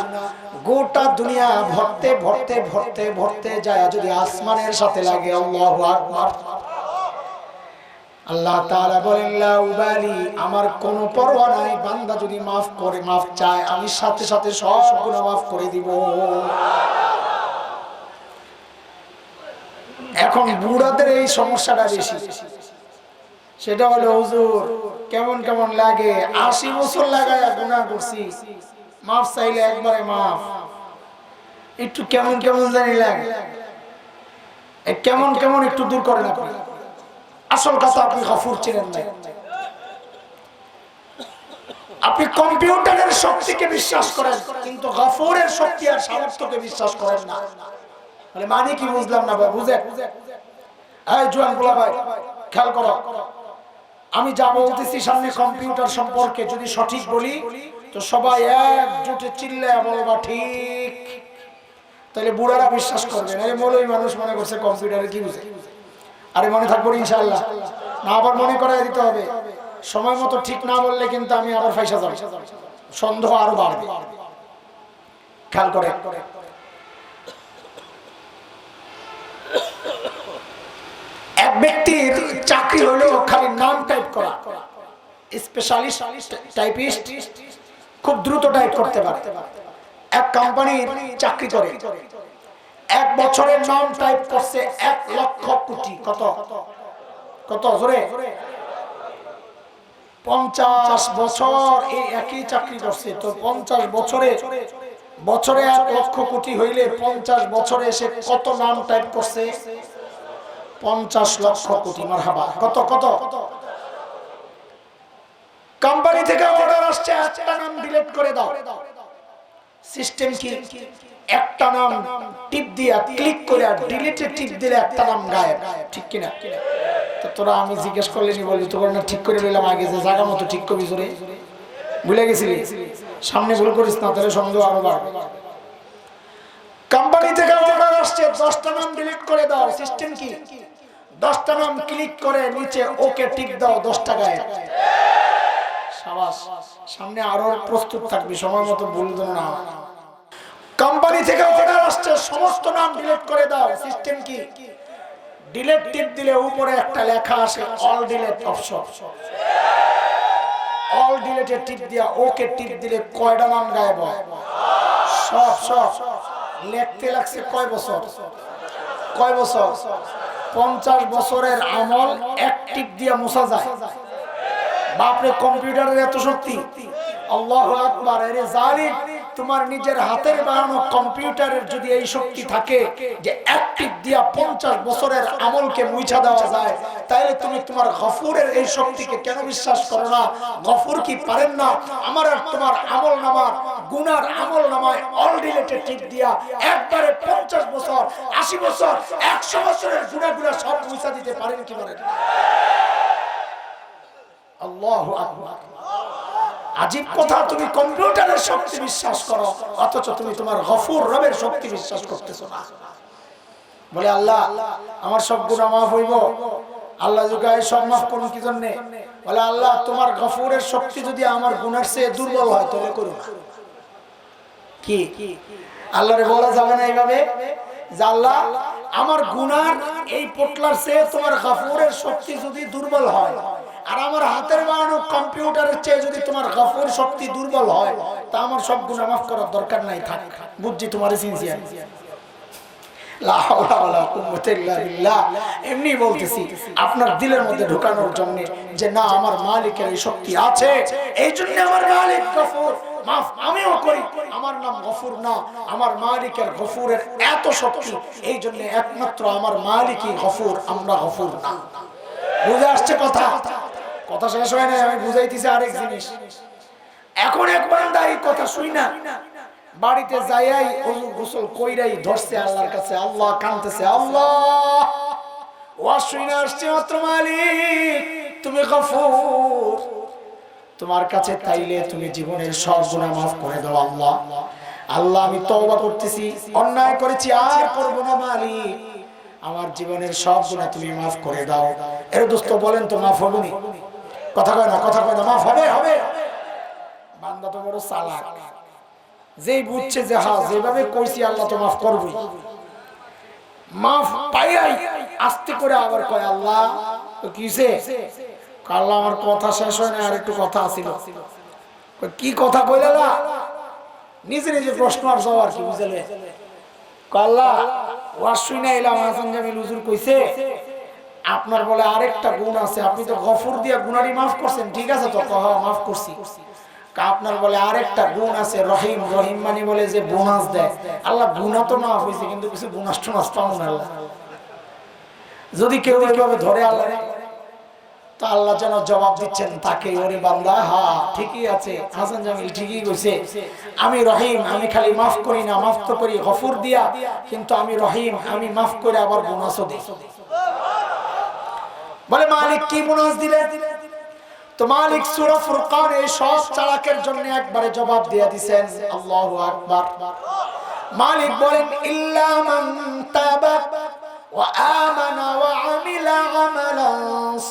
গোটা দুনিয়া ভরতে ভরতে ভরতে ভরতে যায় যদি আসমানের সাথে লাগে। আল্লাহু আকবার। আল্লাহ তাআলা বলেন লা উবালি, আমার কোনো পরোয়া নাই, বান্দা যদি মাফ করে, মাফ চায়, আমি সাথে সাথে সব গুনাহ মাফ করে দিব। এখন বুড়াদের এই সমস্যাটা বেশি, সেটা হলো হুজুর কেমন কেমন লাগে, 80 বছর লাগায় গুনাহ করছি, মাফ চাইলে একবারে মাফ, একটু কেমন কেমন জানি লাগে, কেমন কেমন একটু দূর করেন আপনি। আসল কথা আপনি গফুর ছিলেন না, আপনি কম্পিউটারের শক্তিকে বিশ্বাস করেন কিন্তু গফুরের শক্তি আর সামর্থ্যকে বিশ্বাস করেন না। মানে কি বুঝলাম না ভাই, বুঝেন? এই জোয়ান পোলা ভাই খেয়াল করো, আমি যা বলতেছি সামনে কম্পিউটার সম্পর্কে যদি সঠিক বলি তো সবাই একজোটে চিল্লায় বলবা ঠিক, তাহলে বুড়ারা বিশ্বাস করবেন। আরে মৌলবী মানুষ মনে করছে কম্পিউটারে কি বুঝে, আরে মনে থাকবো ইনশাআল্লাহ না, আবার মনে করাই দিতে হবে। সময় মতো ঠিক না বললে কিন্তু আমি আবার ফাইসা যাব, সন্দেহ আরো বাড়বে। খেয়াল করে, এক ব্যক্তির চাকরি হলো খালি নাম টাইপ করা, স্পেশালিস্ট টাইপিস্ট, খুব দ্রুত টাইপ করতে পারে। এক কোম্পানির চাকরি করে, এক বছরের নাম টাইপ করছে 1 লক্ষ কোটি। কত কত জোরে? 50 বছর এই একই চাকরি করছে, তো 50 বছরে 1 লক্ষ কোটি হইলে 50 বছরে সে কত নাম টাইপ করছে? 50 লক্ষ কোটি। মারহাবা। কত কত? কোম্পানি থেকে অর্ডার আসছে একটা নাম ডিলিট করে দাও। সিস্টেম কি? একটা নাম টিপ দিয়া ক্লিক করে ডিলিটে টিপ দিলে একটা নাম গায়েব, ঠিক কিনা? তো তোরা আমি জিজ্ঞেস করলেনি বলি তোরা না ঠিক করে নিলাম, আগে যে জায়গা মতো ঠিক করবি, জোরে ভুলে গেছিলি, সামনে ভুল করিস না, তাহলে সন্দেহ আরো বাড়বে। কোম্পানি থেকে অর্ডার আসছে 10টা নাম ডিলিট করে দাও। সিস্টেম কি? 10টা নাম ক্লিক করে নিচে ওকে টিপ দাও, 10টা গায়েব। শাবাশ, সামনে আরো প্রস্তুত থাকবি, সময় মতো ভুল যেন না হয়। কোম্পানি থেকে অর্ডার আসছে সমস্ত নাম ডিলিট করে দাও। সিস্টেম কি? ডিলিট টিপ দিলে উপরে একটা লেখা আসে অল ডিলিট অপশন, অল ডিলিটে টিপ দিয়া ওকে টিপ দিলে কয়টা নাম গায়েব হয়? সব সব। লিখতে লাগছে কয় বছর? কয় বছর? 50 বছরের আমল এক টিপ দিয়া মুছা যায়। বাপরে, কম্পিউটারের এত শক্তি! আল্লাহু আকবার। আরে জালিম, তোমার নিজের হাতের বানানো কম্পিউটারের যদি এই শক্তি থাকে যে এক টিপ দিয়া 50 বছরের আমলকে মুছা দেওয়া যায়, তাহলে তুমি তোমার গফুরের এই শক্তিকে কেন বিশ্বাস করো না? গফুর কি পারেন না আমার আর তোমার আমল নামা, গুনার আমল নামায় অল ডিলিটে টিপ দিয়া একবারে 50 বছর, 80 বছর, 100 বছরের গুনাহগুলো সব মুছা দিতে পারেন কি পারেন? আল্লাহু আকবার। আজীব কথা, তুমি কম্পিউটারের শক্তি বিশ্বাস করো অথচ তুমি তোমার গফুর রবের শক্তি বিশ্বাস করতেছো না। বলে আল্লাহ আমার সব গুনাহ মাফ হইব, আল্লাহ যুগায় সব মাফ করুন কি জন্য? বলে আল্লাহ তোমার গফুরের শক্তি যদি আমার গুনার চেয়ে দুর্বল হয় তাহলে করো না। কি আল্লাহরে বলা যাবে না এইভাবে যে আল্লাহ আমার গুনার এই পোটলার চেয়ে তোমার গফুরের শক্তি যদি দুর্বল হয়, আর আমার হাতের বানানো কম্পিউটারের চেয়ে যদি তোমার গফুর শক্তি দুর্বল হয়, তা আমার সব গুনাহ মাফ করার দরকার নাই, থাক, বুঝছি তোমার সিনসিয়ার। লা হাওলা ওয়ালা কুওয়াতা ইল্লা বিল্লাহ। এমনি বলতেছি আপনার দিলের মধ্যে ঢোকানোর জন্য যে না, আমার মালিকের এই শক্তি আছে, এই জন্য আমার মালিক গফুর, মাফ আমিও করি। আমার নাম গফুর না, আমার মালিকের গফুরের এত শক্তি, এই জন্য একমাত্র আমার মালিকই গফুর, আমরা গফুর না। বুঝে আসছে কথা? কথা শেষ হয় না, আমি বুঝাইতেছি আরেক জিনিস। এখন এক বান্দা এই কথা শুই না বাড়িতে যাইয়াই ওযু গোসল কইরাই ধরছে আল্লাহর কাছে, আল্লাহ কাঁদতেছে, আল্লাহ ওয়াজ শুনে আসছে মাত্র, মালিক তুমি গফুর, তোমার কাছে তাইলে তুমি জীবনের সব গুনাহ মাফ করে দাও। আল্লাহ আল্লাহ আমি তওবা করতেছি, অন্যায় করেছি আর করব না মালিক, আমার জীবনের সব গুনাহ তুমি মাফ করে দাও। এর দোস্ত বলেন তো মাফ হবে নি? কথা কয় না, কথা কয় না, মাফ হবে? হবে। বান্দা তো বড় চালাক, যেই বুঝছে যে হ্যাঁ যেভাবে কইছি আল্লাহ তো মাফ করবই, মাফ পাইয়াই আস্তে করে আবার কয় আল্লাহ তো কিসে? আল্লাহ আমার কথা শেষ হয় না, আর একটু কথা আছিল। কি কথা কইলা? নিজে নিজে প্রশ্ন আর জবাব কি বুঝলে? আল্লাহ ওয়াজ শুনে এলাম হাসান জামিল হুজুর কইছে আপনার বলে আরেকটা গুণ আছে, আপনি তো গফুর দিয়া গুনারি মাফ করছেন, ঠিক আছে তো? হ্যাঁ মাফ করছি। আপনার বলে আরেকটা গুণ আছে রহিম, রহিম মানে বলে যে বোনাস দেয়। আল্লাহ গুনাহ তো মাফ হয়েছে কিন্তু কিছু বোনাস টোনাস পাবো না আল্লাহ। যদি কেউ এইভাবে ধরে আল্লাহ, তো আল্লাহ যেন জবাব দিচ্ছেন তাকে, ওরে বান্দা হ্যাঁ ঠিকই আছে, হাসান জামিল ঠিকই কইছে, আমি রহিম, আমি খালি মাফ করি না, মাফ তো করি গফুর দিয়া, কিন্তু আমি রহিম, আমি মাফ করে আবার বোনাসও দিই। বলে মালিক কি বোনাস দিলেন? তো মালিক সূরা ফুরকানে সব চালাকের জন্য একবারে জবাব দিয়ে দিবেন। আল্লাহু আকবার। মালিক বলেন ইল্লা মান তাবা ওয়া আমানা ওয়া আমিলা আমালান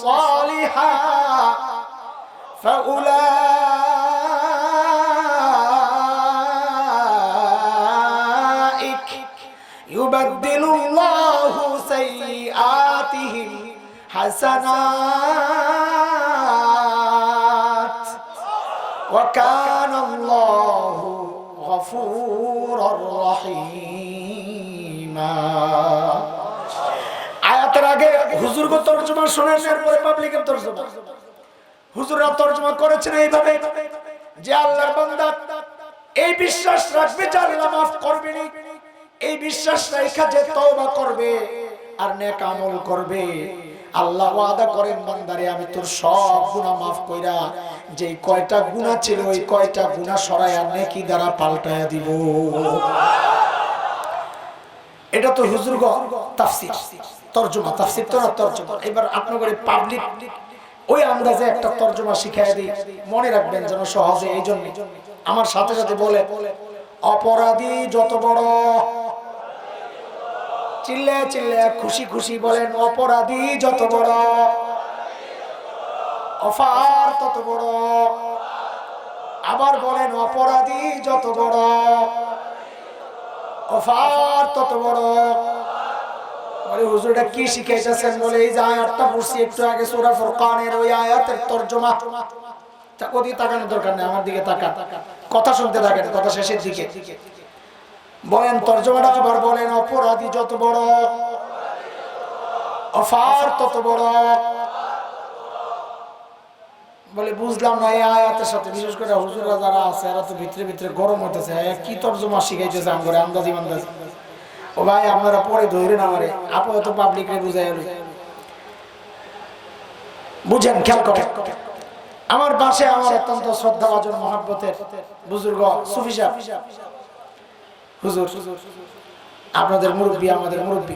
সালিহা ফাউলাইক ইউবাদদিলুল্লাহু সাইয়্যাতিহিম হাসানাত ওয়া কানা আল্লাহু গফুরুর রহিমা। আয়াতের আগে হুজুর গো তরজমা শুনেন, এরপরে পাবলিকের তরজমা। হুজুররা তরজমা করেছেন এইভাবে যে আল্লাহর বান্দা এই বিশ্বাস রাখবে যে আল্লাহ মাফ করবেন, এই বিশ্বাস রাখা যে তওবা করবে আর নেক আমল করবে, আল্লাহ ওয়াদা করেন বান্দারে আমি তোর সব গুনাহ মাফ কইরা যে কয়টা গুনাহ ছিল ওই কয়টা গুনাহ সরায়া নেকি দ্বারা পাল্টায়া দিব। এটা তো হুজুর গো তাফসীর, তরজমা, তাফসীর তো না তরজমা। এবার আপনাদের পাবলিক ওই আন্দাজে একটা তরজমা শিখায় দিই, মনে রাখবেন যেন সহজে। এই জন্য আমার সাথে সাথে বলে অপরাধী যত বড়, চিল্লে চিল্লে খুশি খুশি বলেন অপরাধী যত বড়, অফার তত বড়। আবার বলেন অপরাধী যত বড়, অফার তত বড়। বলে হুজুর এটা কি শিখাইতেছেন? বলে এই যে আয়াতটা পড়ছি একটু আগে সূরা ফুরকানের, ওই আয়াতের তরজমা। তা ওদিকে তাকানোর দরকার নেই, আমার দিকে তাকান, কথা শুনতে থাকেন, কথা শেষের দিকে। বলেন তরজমাটা আবার বলেন অপরাধী যত বড়, অফার তত বড়। বলে বুঝলাম না এই আয়াতের সাথে, বিশেষ করে হুজুররা যারা আছে এরা তো ভিতরে ভিতরে গরম হতেছে, কি তরজমা শিখাইতেছে আমগরে আন্দাজি মান্দাজি। ও ভাই আপনারা পরে ধরেন আমারে, আপাতত পাবলিকরে বুঝাই হলো, বুঝেন, খেয়াল করেন। আমার পাশে আমার অত্যন্ত শ্রদ্ধাভাজন মহব্বতের বুজুর্গ সুফি সাহেব হুজুর, আপনাদের মুরব্বী, আমাদের মুরব্বী।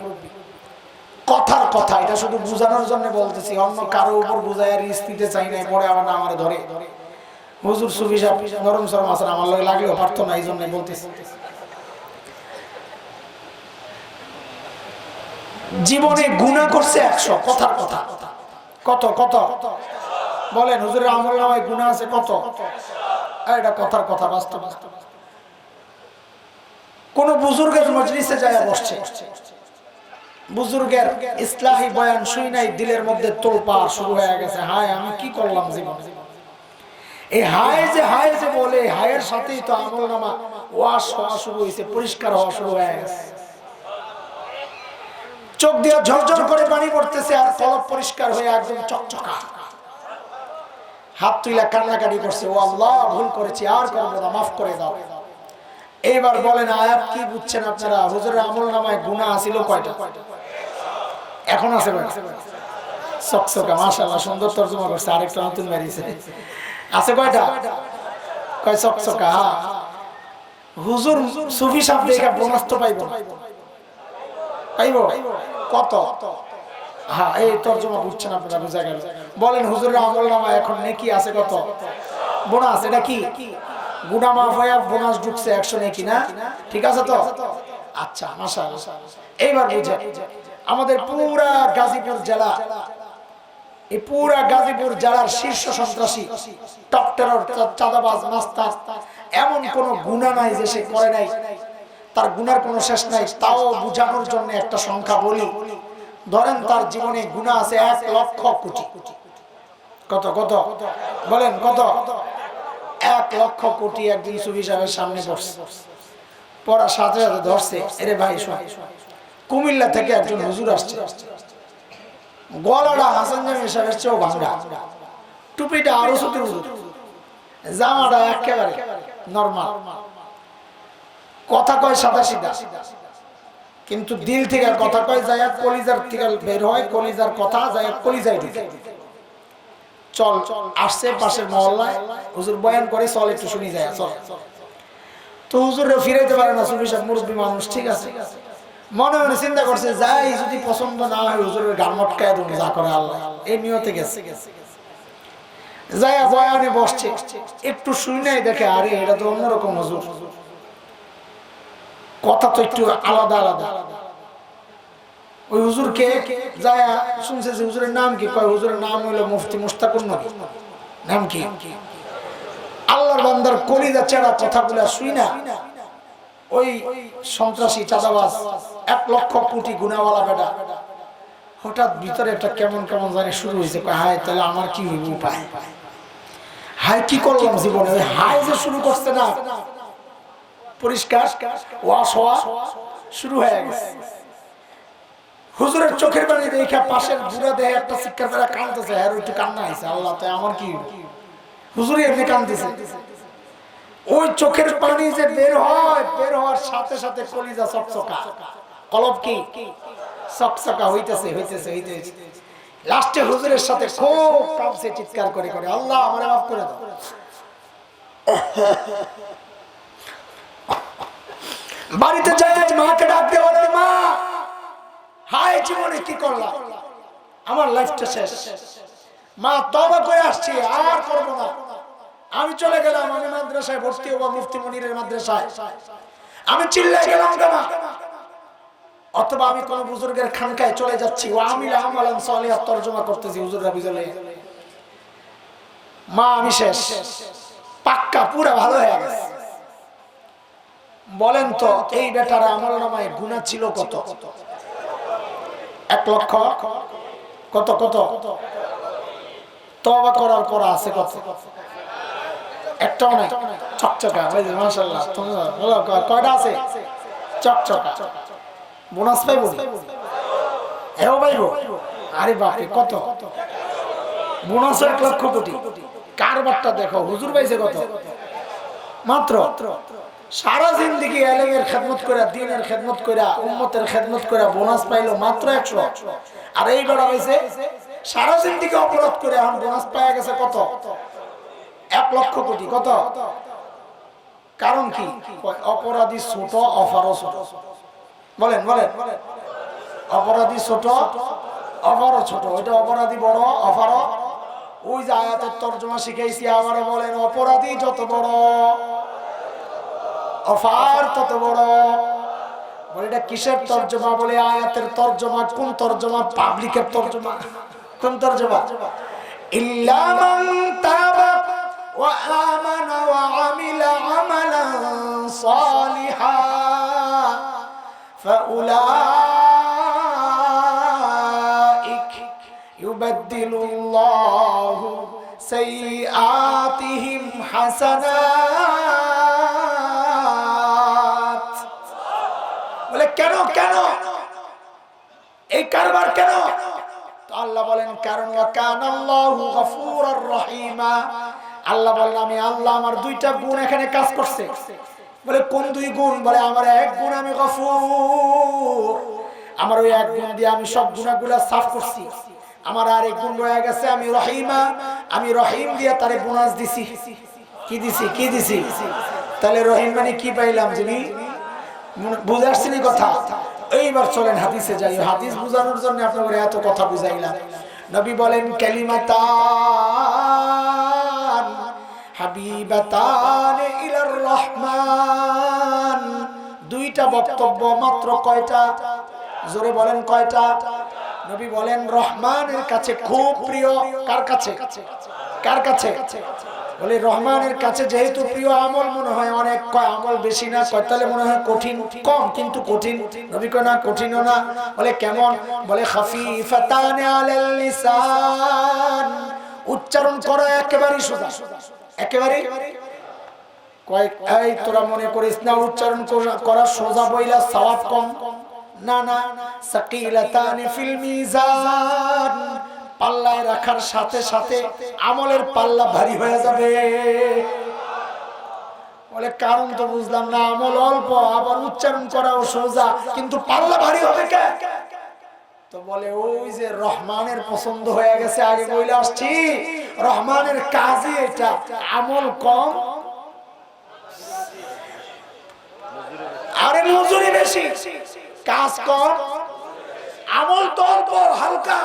কথার কথা, এটা শুধু বুঝানোর জন্য বলতেছি, অন্য কারো উপর বুঝায় আর দিতে চাই না, পরে আমার না আমার ধরে। হুজুর সুফি সাহেব নরম সরম আছেন, আমার লগে লাগলেও পারতো না, এই জন্য বলতেছি। জীবনে গুনাহ করছে 100, কথার কথা। কত কত বলেন হুজুরের আমল নামায় গুনাহ আছে কত? এটা কথার কথা, বাস্তব। কোন বুজুর্গের মজলিসে যায় বসছে, বুজুর্গের ইসলাহি বয়ান শুই নাই, দিলের মধ্যে তোলপাড় শুরু হয়ে গেছে, হায় আমি কি করলাম জীবনে। এই হায় যে বলে, হায়ের সাথেই তো আমল নামা ওয়াশ হওয়া শুরু হয়েছে, পরিষ্কার হওয়া শুরু হয়ে গেছে। চোখ দিয়ে ঝরঝর করে পানি পড়তেছে, আর কলব পরিষ্কার হয়ে একদম চকচকা। হাত তুইলা কান্নাকাটি করছে, ও আল্লাহ ভুল করেছি, আর করবো না, মাফ করে দাও। এইবার বলেন আয়াত কি বুঝছেন আপনারা? হুজুরের আমল নামায় গুনাহ ছিল কয়টা? এখন আছে চকচকা, মাশাআল্লাহ, সুন্দর তরজমা করছে, আরেকটা নতুন বেরিয়েছে। আছে কয়টা? কয় চকচকা। হুজুর সুফি সাহেব দেখা বোনাস তো পাইব পাইব কত? হ্যাঁ, এই তরজমা বুঝছেন আপনারা, বুঝা গেল। বলেন হুজুরের আমলনামা এখন নেকি আছে কত? বোনাস। এটা কি গুনাহ মাফ হয়ে বোনাস ঢুকছে 100 নেকি না? ঠিক আছে তো? আচ্ছা, মাশাআল্লাহ। এইবার বুঝেন, আমাদের পুরা গাজীপুর জেলা, এই পুরা গাজীপুর জেলার শীর্ষ সন্ত্রাসী, টপ টেরর, চাঁদাবাজ, মাস্তান, এমন কোন গুনাহ নাই যে সে করে নাই, তার গুনার কোনো শেষ নাই। তাও বুঝানোর জন্য একটা সংখ্যা বলি। ধরেন তার জীবনে গুনাহ আছে 1 লক্ষ কোটি। কত কত বলেন, কত? 1 লক্ষ কোটি একদিন সুফি সাহেবের সামনে বসছে, পড়া সাথে সাথে ধরছে, এরে ভাই শোন, কুমিল্লা থেকে একজন হুজুর আসছে, গলাটা হাসান জামি সাহেবের চেয়েও ভাঙা, টুপিটা আরো ছোট, জামাটা একেবারে নরমাল, কথা কয় সাদা সিধা, কিন্তু দিল থেকে কথা কয় যায় কলিজার থেকে বের হয়, কলিজার কথা যায় কলিজায় ঢুকে। চল আসছে পাশের মহল্লায়, হুজুর বয়ান করে, চল একটু শুনি যায়, চল। তো হুজুরে ফিরাইতে পারে না, সুফি সাহেব মুরব্বী মানুষ, ঠিক আছে, মনে মনে চিন্তা করছে যাই যদি পছন্দ না হয় হুজুরের গান মটকায় দেবো, যা করে আল্লাহ, এই নিয়তে গেছে। যাই বয়ানে বসছে, একটু শুই নাই, দেখে আরে এটা তো অন্যরকম হুজুর, কথা তো একটু আলাদা আলাদা। ওই হুজুরকে যায় শুনছে যে হুজুরের নাম কি? কয় হুজুরের নাম হলো মুফতি মুশতাকুর নবী। নাম কি? আল্লাহর বান্দার কলিজা চেরা কথাগুলা শুই না, ওই সন্ত্রাসী চাঁদাবাজ 1 লক্ষ কোটি গুনাহওয়ালা বেটা হঠাৎ ভিতরে একটা কেমন কেমন জানি শুরু হয়েছে, হায় তাহলে আমার কি হইব উপায়, হায় কি করলাম জীবনে, ওই হায় যে শুরু করছে না, পরিষ্কার ওয়াশ হওয়া শুরু হয়ে গেছে। হুজুরের চোখের পানি দেখে পাশের বুড়া দেহে একটা শিক্ষার ফেরা কাঁদতেছে, আর একটু কান্না হয়েছে, আল্লাহ তাই আমার কি, হুজুরই এমনি কাঁদতেছে। ওই চোখের পানি যে বের হয়, বের হওয়ার সাথে সাথে কলিজা চকচকা, কলব কি চকচকা হইতেছে হইতেছে হইতেছে। লাস্টে হুজুরের সাথে খুব কাঁদছে, চিৎকার করে করে, আল্লাহ আমারে মাফ করে দাও। বাড়িতে যাই মাকে ডাক দিয়ে বলে, মা হায় জীবনে কি করলাম, আমার লাইফটা শেষ, মা তওবা করে আসছি, আর করবো না, আমি চলে গেলাম, আমি মাদ্রাসায় ভর্তি হবো, মুফতি মনিরের মাদ্রাসায়, আমি চিল্লাই গেলাম মা, অথবা আমি কোন বুজুর্গের খানকায় চলে যাচ্ছি, ও আমিলা আমালান সালিহাত তরজমা করতেছি, হুজুররা বিজলে, মা আমি শেষ, পাক্কা পুরা ভালো হয়ে গেছে। বলেন তো এই বেটার আমলনামায় গুনাহ ছিল কত? 1 লক্ষ কত কত? তওবা করার পর আছে কত? একটাও নাই, চকচকা, মাশাআল্লাহ। কয়টা আছে? চকচকা। বোনাস পাইব, এও পাইব, আরে বাপরে কত বোনাস, 1 লক্ষ কোটি। কারবারটা দেখো, হুজুর পাইছে কত? মাত্র সারা জিন্দেগি এলেমের খেদমত করে, দ্বীনের খেদমত করে, উম্মতের খেদমত করে বোনাস পাইলো মাত্র 100। আর এই বেড়া হয়েছে সারা জিন্দেগি অপরাধ করে, এখন বোনাস পাওয়া গেছে কত? 1 লক্ষ কোটি। কত? কারণ কি? অপরাধী ছোট, অফারও ছোট। বলেন বলেন, অপরাধী ছোট, অফারও ছোট। ওইটা অপরাধী বড়, অফারও। ওই যে আয়াতের তরজমা শিখাইছি, আবারও বলেন, অপরাধী যত বড়, অফার তত বড়। বলে এটা কিসের তরজমা? বলে আয়াতের তরজমা। কোন তরজমা? পাবলিকের তরজমা। কোন তরজমা? ইল্লা মান তাবা ওয়া আমানা ওয়া আমিলা আমালান সালিহান ফাউলাইক ইউবাদদিলুল্লাহু সাইয়্যাতিহিম হাসানাত। বলে কেন কেন এই কারবার কেন? তো আল্লাহ বলেন কারণ কানাল্লাহু গফুরুর রহিমা। আল্লাহ বলেন আমি আল্লাহ, আমার 2টা গুণ এখানে কাজ করছে। বলে কোন 2 গুণ? বলে আমার 1 গুণ আমি গফুর, আমার ওই 1 গুণ দিয়ে আমি সব গুনাহগুলো সাফ করছি। আমার আর 1 গুণ রয়ে গেছে, আমি রহিমা, আমি রহিম দিয়ে তারে বোনাস দিছি। কি দিছি? কি দিছি? তাহলে রহিম মানে কি পাইলাম যিনি বুঝে আসছেনি কথা। এইবার চলেন হাদিসে যাই, হাদিস বুঝানোর জন্য আপনাদের এত কথা বুঝাইলাম। নবী বলেন কালিমাতান হাবিবাতান ইলার রহমান, দুইটা বক্তব্য মাত্র। কয়টা? জোরে বলেন কয়টা? নবী বলেন রহমানের কাছে খুব প্রিয়। কার কাছে? কার কাছে? বলে রহমানের কাছে যেহেতু প্রিয় আমল মনে হয় অনেক, কয় আমল বেশি না, কয় তাহলে মনে হয় কঠিন, কম কিন্তু কঠিন। নবী কয় না কঠিনও না। বলে কেমন? বলে খাফিফাতান আলাল লিসান, উচ্চারণ করা একেবারে সোজা, একেবারে। কয় এই তোরা মনে করিস না উচ্চারণ করা সোজা বইলা সওয়াব কম, না না। সাকিলাতান ফিল মিজান, পাল্লায় রাখার সাথে সাথে আমলের পাল্লা ভারী হয়ে যাবে। বলে কারণ তো বুঝলাম না, আমল অল্প আবার উচ্চারণ করাও সোজা, কিন্তু পাল্লা ভারী হবে কে? তো বলে ওই যে রহমানের পছন্দ হয়ে গেছে, আগে বলে আসছি রহমানের কাজই এটা, আমল কম আরে মজুরি বেশি, কাজ কম, আমল তো অল্প হালকা,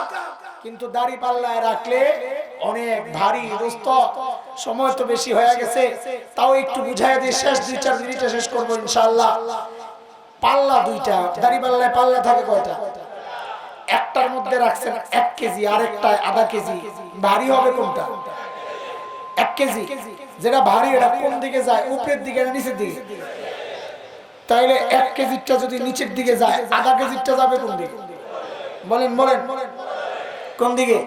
কিন্তু দাড়ি পাল্লায় রাখলে অনেক ভারী। দোস্ত সময় তো বেশি হয়ে গেছে, তাও একটু বুঝাই দিই, শেষ 2-4 মিনিটে শেষ করবো ইনশাআল্লাহ। পাল্লা দুইটা, দাড়ি পাল্লায় পাল্লা থাকে কয়টা? একটার মধ্যে রাখছেন 1 কেজি, আরেকটায় আধা কেজি, ভারী হবে কোনটা? 1 কেজি। যেটা ভারী এটা কোন দিকে যায়, উপরের দিকে না নিচের দিকে? তাইলে 1 কেজিটা যদি নিচের দিকে যায়, আধা কেজিটা যাবে কোন দিকে? বলেন বলেন কোন দিকে?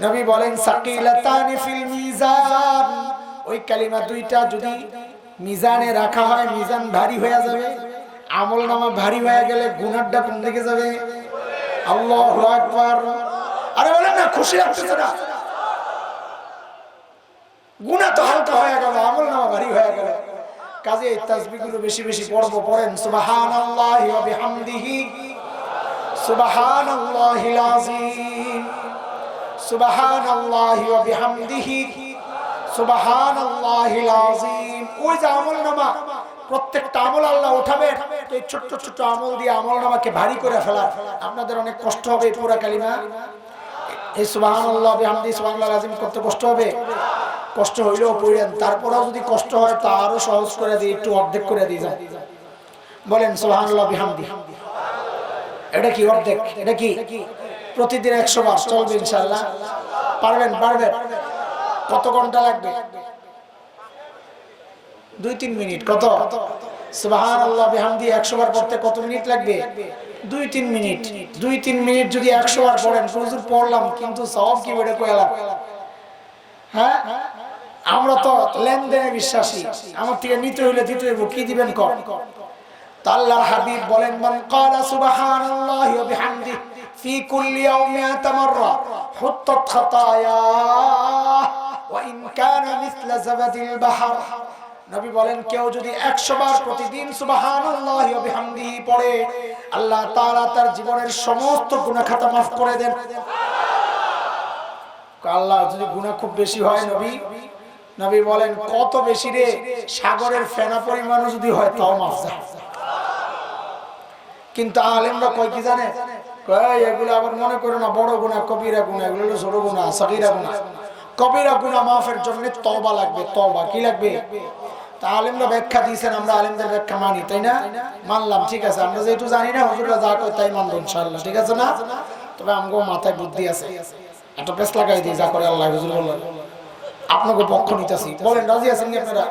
নবী বলেন সাকিলাতান ফিল মিজান, ওই কালিমা দুইটা যদি মিজানে রাখা হয় মিজান ভারী হয়ে যাবে। আমলনামা ভারী হয়ে গেলে গুনাহটা কোন দিকে যাবে? আল্লাহু আকবার। আরে বলেন না, খুশি লাগতেছে না? গুনাহ তো হালকা হয়ে গেল, আমলনামা ভারী হয়ে গেল। কাজে এই তাসবিহগুলো বেশি বেশি পড়েন। সুবহানাল্লাহি ওয়া বিহামদিহি, সুবহানাল্লাহিল আযীম, সুবহানাল্লাহি ওয়া বিহামদিহি, সুবহানাল্লাহিল আযীম। ওই যে আমলনামা, প্রত্যেকটা আমল আল্লাহ উঠাবেন, এই ছোট ছোট আমল দিয়ে আমলনামাকে ভারী করে ফেলা। আপনাদের অনেক কষ্ট হবে পুরা কালিমা এই সুবহানাল্লাহ বিহামদিহি সুবহানাল্লাহিল আযীম করতে কষ্ট হবে। কষ্ট হইলেও পড়েন, তারপরেও যদি কষ্ট হয় তা আরো সহজ করে দিই, একটু অর্ধেক করে দিই। বলেন সুবহানাল্লাহ বিহামদিহি। এটা কি অর্ধেক? এটা কি প্রতিদিন 100 বার চলবে ইনশাআল্লাহ? পারবেন? পারবেন? কত ঘন্টা লাগবে? 2-3 মিনিট। কত? সুবহানাল্লাহ বিহামদিহি 100 বার পড়তে কত মিনিট লাগবে? 2-3 মিনিট। 2-3 মিনিট যদি 100 বার পড়েন, হুজুর পড়লাম কিন্তু সওয়াব কি বেড়ে কইলাম? হ্যাঁ, আমরা তো লেনদেনে বিশ্বাসী, আমার থেকে নিতে হইলে দিতে হইব, কি দিবেন কর। আল্লাহর হাবিব বলেন মান ক্বালা সুবহানাল্লাহি ওয়া বিহামদিহি ফি কুল্লি ইয়াউমি 100 মাররা হুত্তাত খাতায়া ওয়া ইন কানা মিসলা যাবাদিল বাহর। নবী বলেন কেউ যদি 100 বার প্রতিদিন সুবহানাল্লাহি ওয়া বিহামদিহি পড়ে, আল্লাহ তাআলা তার জীবনের সমস্ত গুনাহ খাতা maaf করে দেন। আল্লাহ যদি গুনাহ খুব বেশি হয়, নবী বলেন কত বেশি রে, সাগরের ফেনা পরিমাণও যদি হয় তাও maaf যায়। কিন্তু আলেমরা কয় কি জানে, কয় এগুলো আবার মনে করে না বড় গুনাহ, কবিরা গুনাহ, এগুলো হলো ছোট গুনাহ, সাগীরা গুনাহ। কবিরা গুনাহ মাফের জন্য তওবা লাগবে। তওবা কি লাগবে? তা আলেমরা ব্যাখ্যা দিয়েছেন, আমরা আলেমদের ব্যাখ্যা মানি, তাই না? মানলাম, ঠিক আছে। আমরা যেহেতু জানি না, হুজুররা যা কয় তাই মানবো ইনশাআল্লাহ, ঠিক আছে না? তবে আমগো মাথায় বুদ্ধি আছে, একটা পেস লাগাই দিই, যা করে আল্লাহ হুজুর বললেন। আপনাকে পক্ষ নিতেছি, বলেন রাজি আছেন কি আপনারা?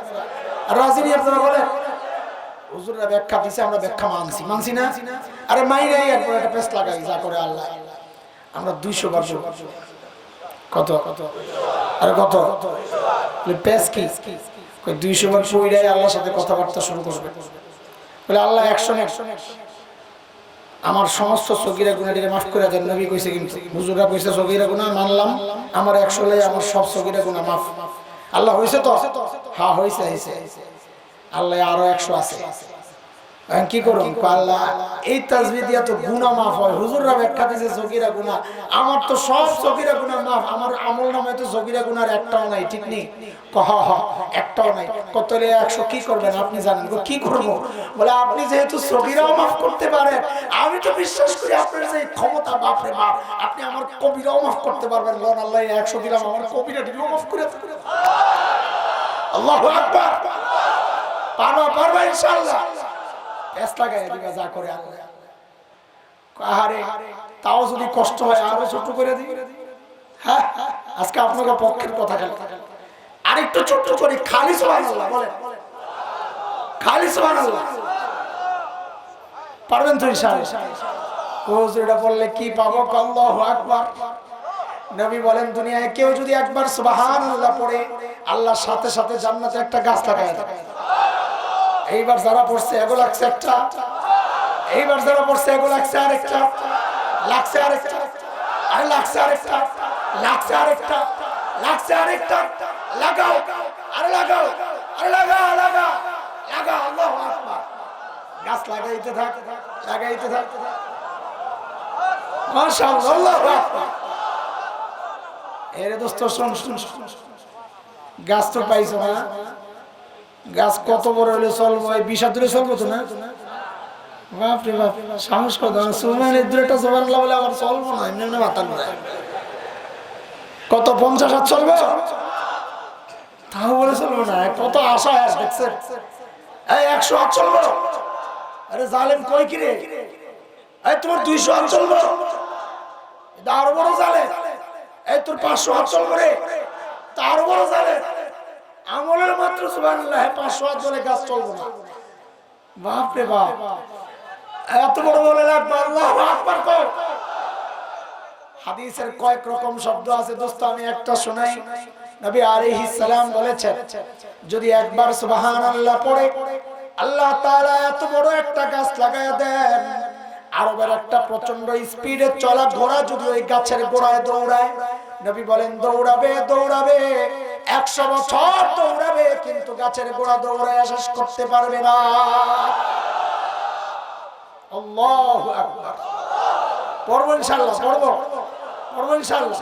রাজি নি আপনারা? বলেন হুজুররা ব্যাখ্যা দিছে, আমরা ব্যাখ্যা মানছি না? আরে মাইরে এরপর একটা পেস লাগাই, যা করে আল্লাহ। আমরা 200 বার কত? আরে কত? পেস কি 200 বার পড়াই আল্লাহর সাথে কথাবার্তা শুরু করবে। বলে আল্লাহ 100 আমার সমস্ত সগীরা গুনাহকে maaf করে দেন। নবী কইছে, কিন্তু হুজুররা কইছে সগীরা গুনাহ মানলাম, আমার 100 লাই আমার সব সগীরা গুনাহ maaf। আল্লাহ হইছে তো? হ্যাঁ হইছে। আল্লাহ আরো 100 আছে। কি করুন আল্লাহ এই তাসবিহ দিয়া তো গুনাহ maaf হয় হুজুররা ব্যাখ্যা দিয়েছে সগীরা গুনাহ আমার তো সব সগীরা গুনাহ maaf আমার আমলনামায় তো সগীরা গুনাহর একটাও নাই ঠিক নেই কহ একটাও নাই কতলে 100 কি করবেন আপনি জানেন গো কি করব বলে আপনি যেহেতু সগীরাও maaf করতে পারেন আমি তো বিশ্বাস করি আপনার যে ক্ষমতা বাপ রে বাপ আপনি আমার কবিরাও maaf করতে পারবেন লোন আল্লাহ 100 দিলাম আমার কবিরাটিও maaf করে দেন আল্লাহু আকবার পারবা ইনশাআল্লাহ এসলা গায়ে দিবা যা করে আল্লাহ আহারে তাও যদি কষ্ট হয় আরো ছোট করে দিই হ্যাঁ আজকে আপনাদের পক্ষের কথা গেল আরেকটু ছোট করে খালি সুবহানাল্লাহ বলেন খালি সুবহানাল্লাহ পারবেন তো ইনশাআল্লাহ হুজুরটা বললে কি পাবো আল্লাহু আকবার নবী বলেন দুনিয়ায় কেউ যদি একবার সুবহানাল্লাহ পড়ে আল্লাহর সাথে সাথে জান্নাতে একটা গাছ লাগায় দেয় এইবার যারা পড়ছে এগো লাগছে একটা এইবার যারা পড়ছে এগো লাগছে আরেকটা লাগছে আরেকটা আরে লাগছে আরেকটা লাগছে আরেকটা লাগছে আরেকটা লাগাও আরে লাগাও আরে লাগা লাগা লাগা আল্লাহু আকবার গাছ লাগাইতে থাক লাগাইতে থাক মাশাআল্লাহ আল্লাহু আকবার এরে দোস্ত শুন গাছ তো পাইছো না গাছ কত বড় হলে চলবো এই 20 হাত ধরে চলবো তো না বাপ রে বাপ সাহস কত সুবহানাল্লাহ দুইটা সুবহানাল্লাহ বলে আমার চলবো না এমনি এমনি মাথা ঘুরে কত 50 হাত চলবে তাও বলে চলবো না কত আশা দেখছেন এই 100 হাত চলবো আরে জালেম কই কি রে এই তোমার 200 হাত চলবো এটা আরো বড় জালেম এই তোর 500 হাত চলবো রে তার বড় জালেম আমলের মাত্র সুবহানাল্লাহ 500 হাত বলে গাছ চলবো না বাপ রে বাপ এত বড় বলে লাগবে আল্লাহু আকবার কও হাদিসের কয়েক রকম শব্দ আছে দোস্ত আমি একটা শোনাই নবী আলাইহিস সালাম বলেছেন যদি একবার সুবহানাল্লাহ পড়ে আল্লাহ তাআলা এত বড় একটা গাছ লাগায়া দেন আরবের একটা প্রচন্ড স্পিডে চলা ঘোড়া যদি ওই গাছের গোড়ায় দৌড়ায় নবী বলেন দৌড়াবে দৌড়াবে 100 বছর দৌড়াবে কিন্তু গাছের গোড়া দৌড়ায় শেষ করতে পারবে না আল্লাহু আকবার পড়ব ইনশাআল্লাহ পড়ব ইনশাআল্লাহ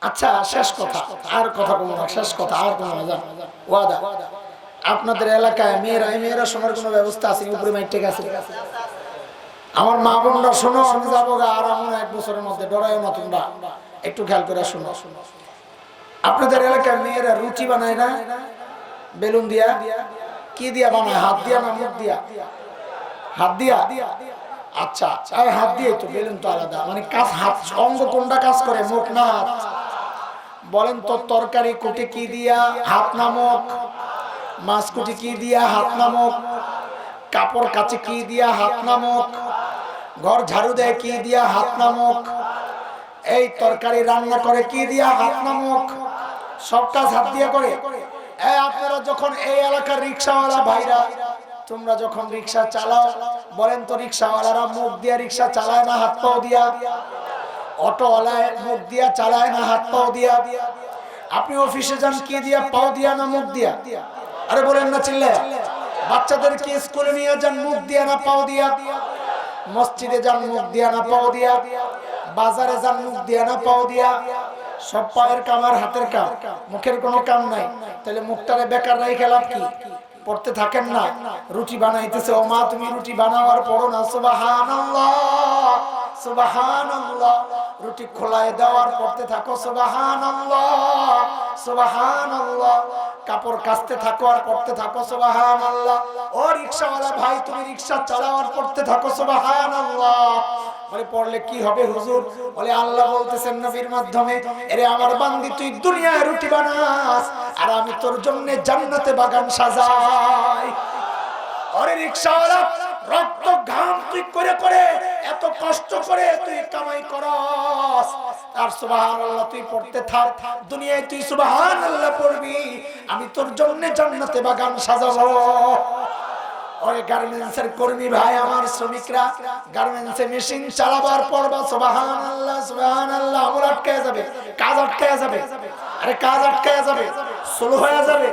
আচ্ছা শেষ কথা আর কথা বলবো না শেষ কথা আর কোনো না ওয়াদা আপনাদের এলাকায় মেয়েরা শোনার কোনো ব্যবস্থা আছে উপরে মাইক আছে আমার মা বোনরা শোনো আমি যাবো আর আমরা 1 বছরের মধ্যে ডরায়ও না তোমরা একটু খেয়াল করে শোনো আপনাদের এলাকায় মেয়েরা রুটি বানায় না বেলুন দিয়া কি দিয়া বানায় হাত দিয়া না মুখ দিয়া হাত দিয়া আচ্ছা এই হাত দিয়ে তো বেলুন তো আলাদা মানে কাজ হাত অঙ্গ কোনটা কাজ করে মুখ না হাত বলেন তো তরকারি কুটি কি দিয়া হাত না মুখ মাছ কুটি কি দিয়া হাত না মুখ কাপড় কাচে কি দিয়া হাত না মুখ ঘর ঝাড়ু দেয় কি দিয়া হাত না মুখ এই তরকারি রান্না করে কি দিয়া হাত না মুখ সব কাজ হাত দিয়ে করে এই আপনারা যখন এই এলাকার রিকশাওয়ালা ভাইরা তোমরা যখন রিকশা চালাও বলেন তো রিকশাওয়ালারা মুখ দিয়া রিকশা চালায় না হাত পাও দিয়া অটোওয়ালায় মুখ দিয়া চালায় না হাত পাও দিয়া আপনি অফিসে যান কি দিয়া পাও দিয়া না মুখ দিয়া আরে বলেন না চিল্লে বাচ্চাদেরকে স্কুলে নিয়ে যান মুখ দিয়া না পাও দিয়া মসজিদে যান মুখ দিয়া না পাও দিয়া বাজারে যান মুখ দিয়া না পাও দিয়া সব পায়ের কাম আর হাতের কাম মুখের কোনো কাম নাই তাহলে মুখটারে বেকার রাইখা লাভ কি পড়তে থাকেন না রুটি বানাইতেছে ও মা তুমি রুটি বানাওয়ার পড়ো না সুবহানাল্লাহ সুবহানাল্লাহ রুটি খোলায় দেওয়ার পড়তে থাকো সুবহানাল্লাহ সুবহানাল্লাহ কাপড় কাচতে থাকো আর পড়তে থাকো সুবহানাল্লাহ ও রিকশাওয়ালা ভাই তুমি রিকশা চালাও আর পড়তে থাকো সুবহানাল্লাহ বলে পড়লে কি হবে হুজুর বলে আল্লাহ বলতেছেন নবীর মাধ্যমে আরে আমার বান্দি তুই দুনিয়ায় রুটি বানাস আর আমি তোর জন্য জান্নাতে বাগান সাজাই আরে রিকশাওয়ালা রক্ত ঘাম তুই করে করে এত কষ্ট করে তুই কামাই করস আর সুবহানাল্লাহ তুই পড়তে থাক দুনিয়ায় তুই সুবহানাল্লাহ পড়বি আমি তোর জন্য জান্নাতে বাগান সাজাবো ওই গার্মেন্টসের কর্মী ভাই আমার শ্রমিকরা গার্মেন্টসে মেশিন চালাবার পর বা সুবহানাল্লাহ সুবহানাল্লাহ আমল আটকে যাবে কাজ আটকে যাবে আরে কাজ আটকে যাবে স্লো হয়ে যাবে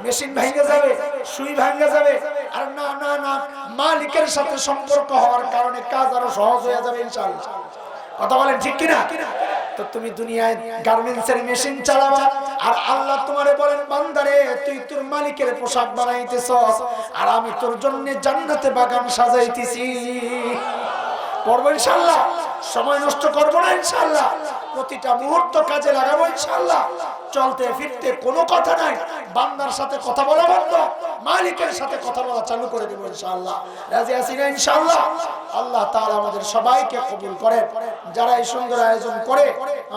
মেশিন ভেঙে যাবে, সুই ভেঙে যাবে। আর না না না, মালিকের সাথে সম্পর্ক হওয়ার কারণে কাজ আরো সহজ হয়ে যাবে ইনশাআল্লাহ। কথা বলেন ঠিক কিনা? তো তুমি দুনিয়ায় গার্মেন্টসের মেশিন চালাবা, আর আল্লাহ তোমারে বলেন বান্দারে তুই তোর মালিকের পোশাক বানাইতেছস, আর আমি তোর জন্য জান্নাতে বাগান সাজাইতেছি। পড়বো ইনশাআল্লাহ, সময় নষ্ট করবো না ইনশাআল্লাহ, প্রতিটা মুহূর্ত কাজে লাগাবো ইনশাআল্লাহ। চলতে ফিরতে কোনো কথা নাই, বান্দার সাথে কথা বলা বন্ধ, মালিকের সাথে কথা বলা চালু করে দেবো ইনশাআল্লাহ। রাজি আছি না ইনশাআল্লাহ? আল্লাহ তাআলা আমাদের সবাইকে কবুল করেন। যারা এই সুন্দর আয়োজন করে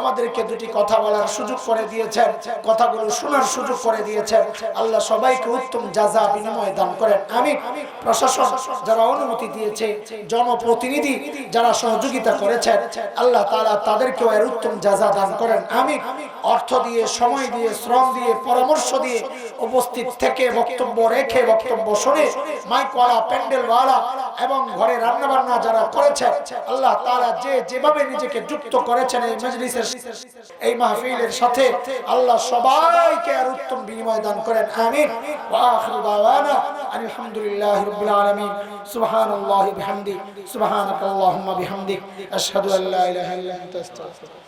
আমাদেরকে দুটি কথা বলার সুযোগ করে দিয়েছেন, কথাগুলো শোনার সুযোগ করে দিয়েছেন, আল্লাহ সবাইকে উত্তম জাযা বিনিময় দান করেন। আমিন। প্রশাসন যারা অনুমতি দিয়েছে, জনপ্রতিনিধি যারা সহযোগিতা করেছেন, আল্লাহ তাআলা তাদেরকেও এর উত্তম জাযা দান করেন। আমিন। অর্থ দিয়ে, সময় দিয়ে, শ্রম দিয়ে, পরামর্শ দিয়ে উপস্থিত থেকে বক্তব্য রেখে, বক্তব্য শুনে, মাইকওয়ালা, প্যান্ডেলওয়ালা এবং ঘরে রান্নাবান্না যারা করেছেন, আল্লাহ তাআলা যে যেভাবে নিজেকে যুক্ত করেছেন এই মজলিসের, এই মাহফিলের সাথে, আল্লাহ সবাইকে আর উত্তম বিনিময় দান করেন। আমিন। ওয়া আখিরু দাওয়ানা আলহামদুলিল্লাহি রাব্বিল আলামিন। সুবহানাল্লাহি বিহামদি, সুবহানাকাল্লাহুম্মা বিহামদিক, আশহাদু আল্লা ইলাহা ইল্লা আনতা আস্তাগফিরুকা।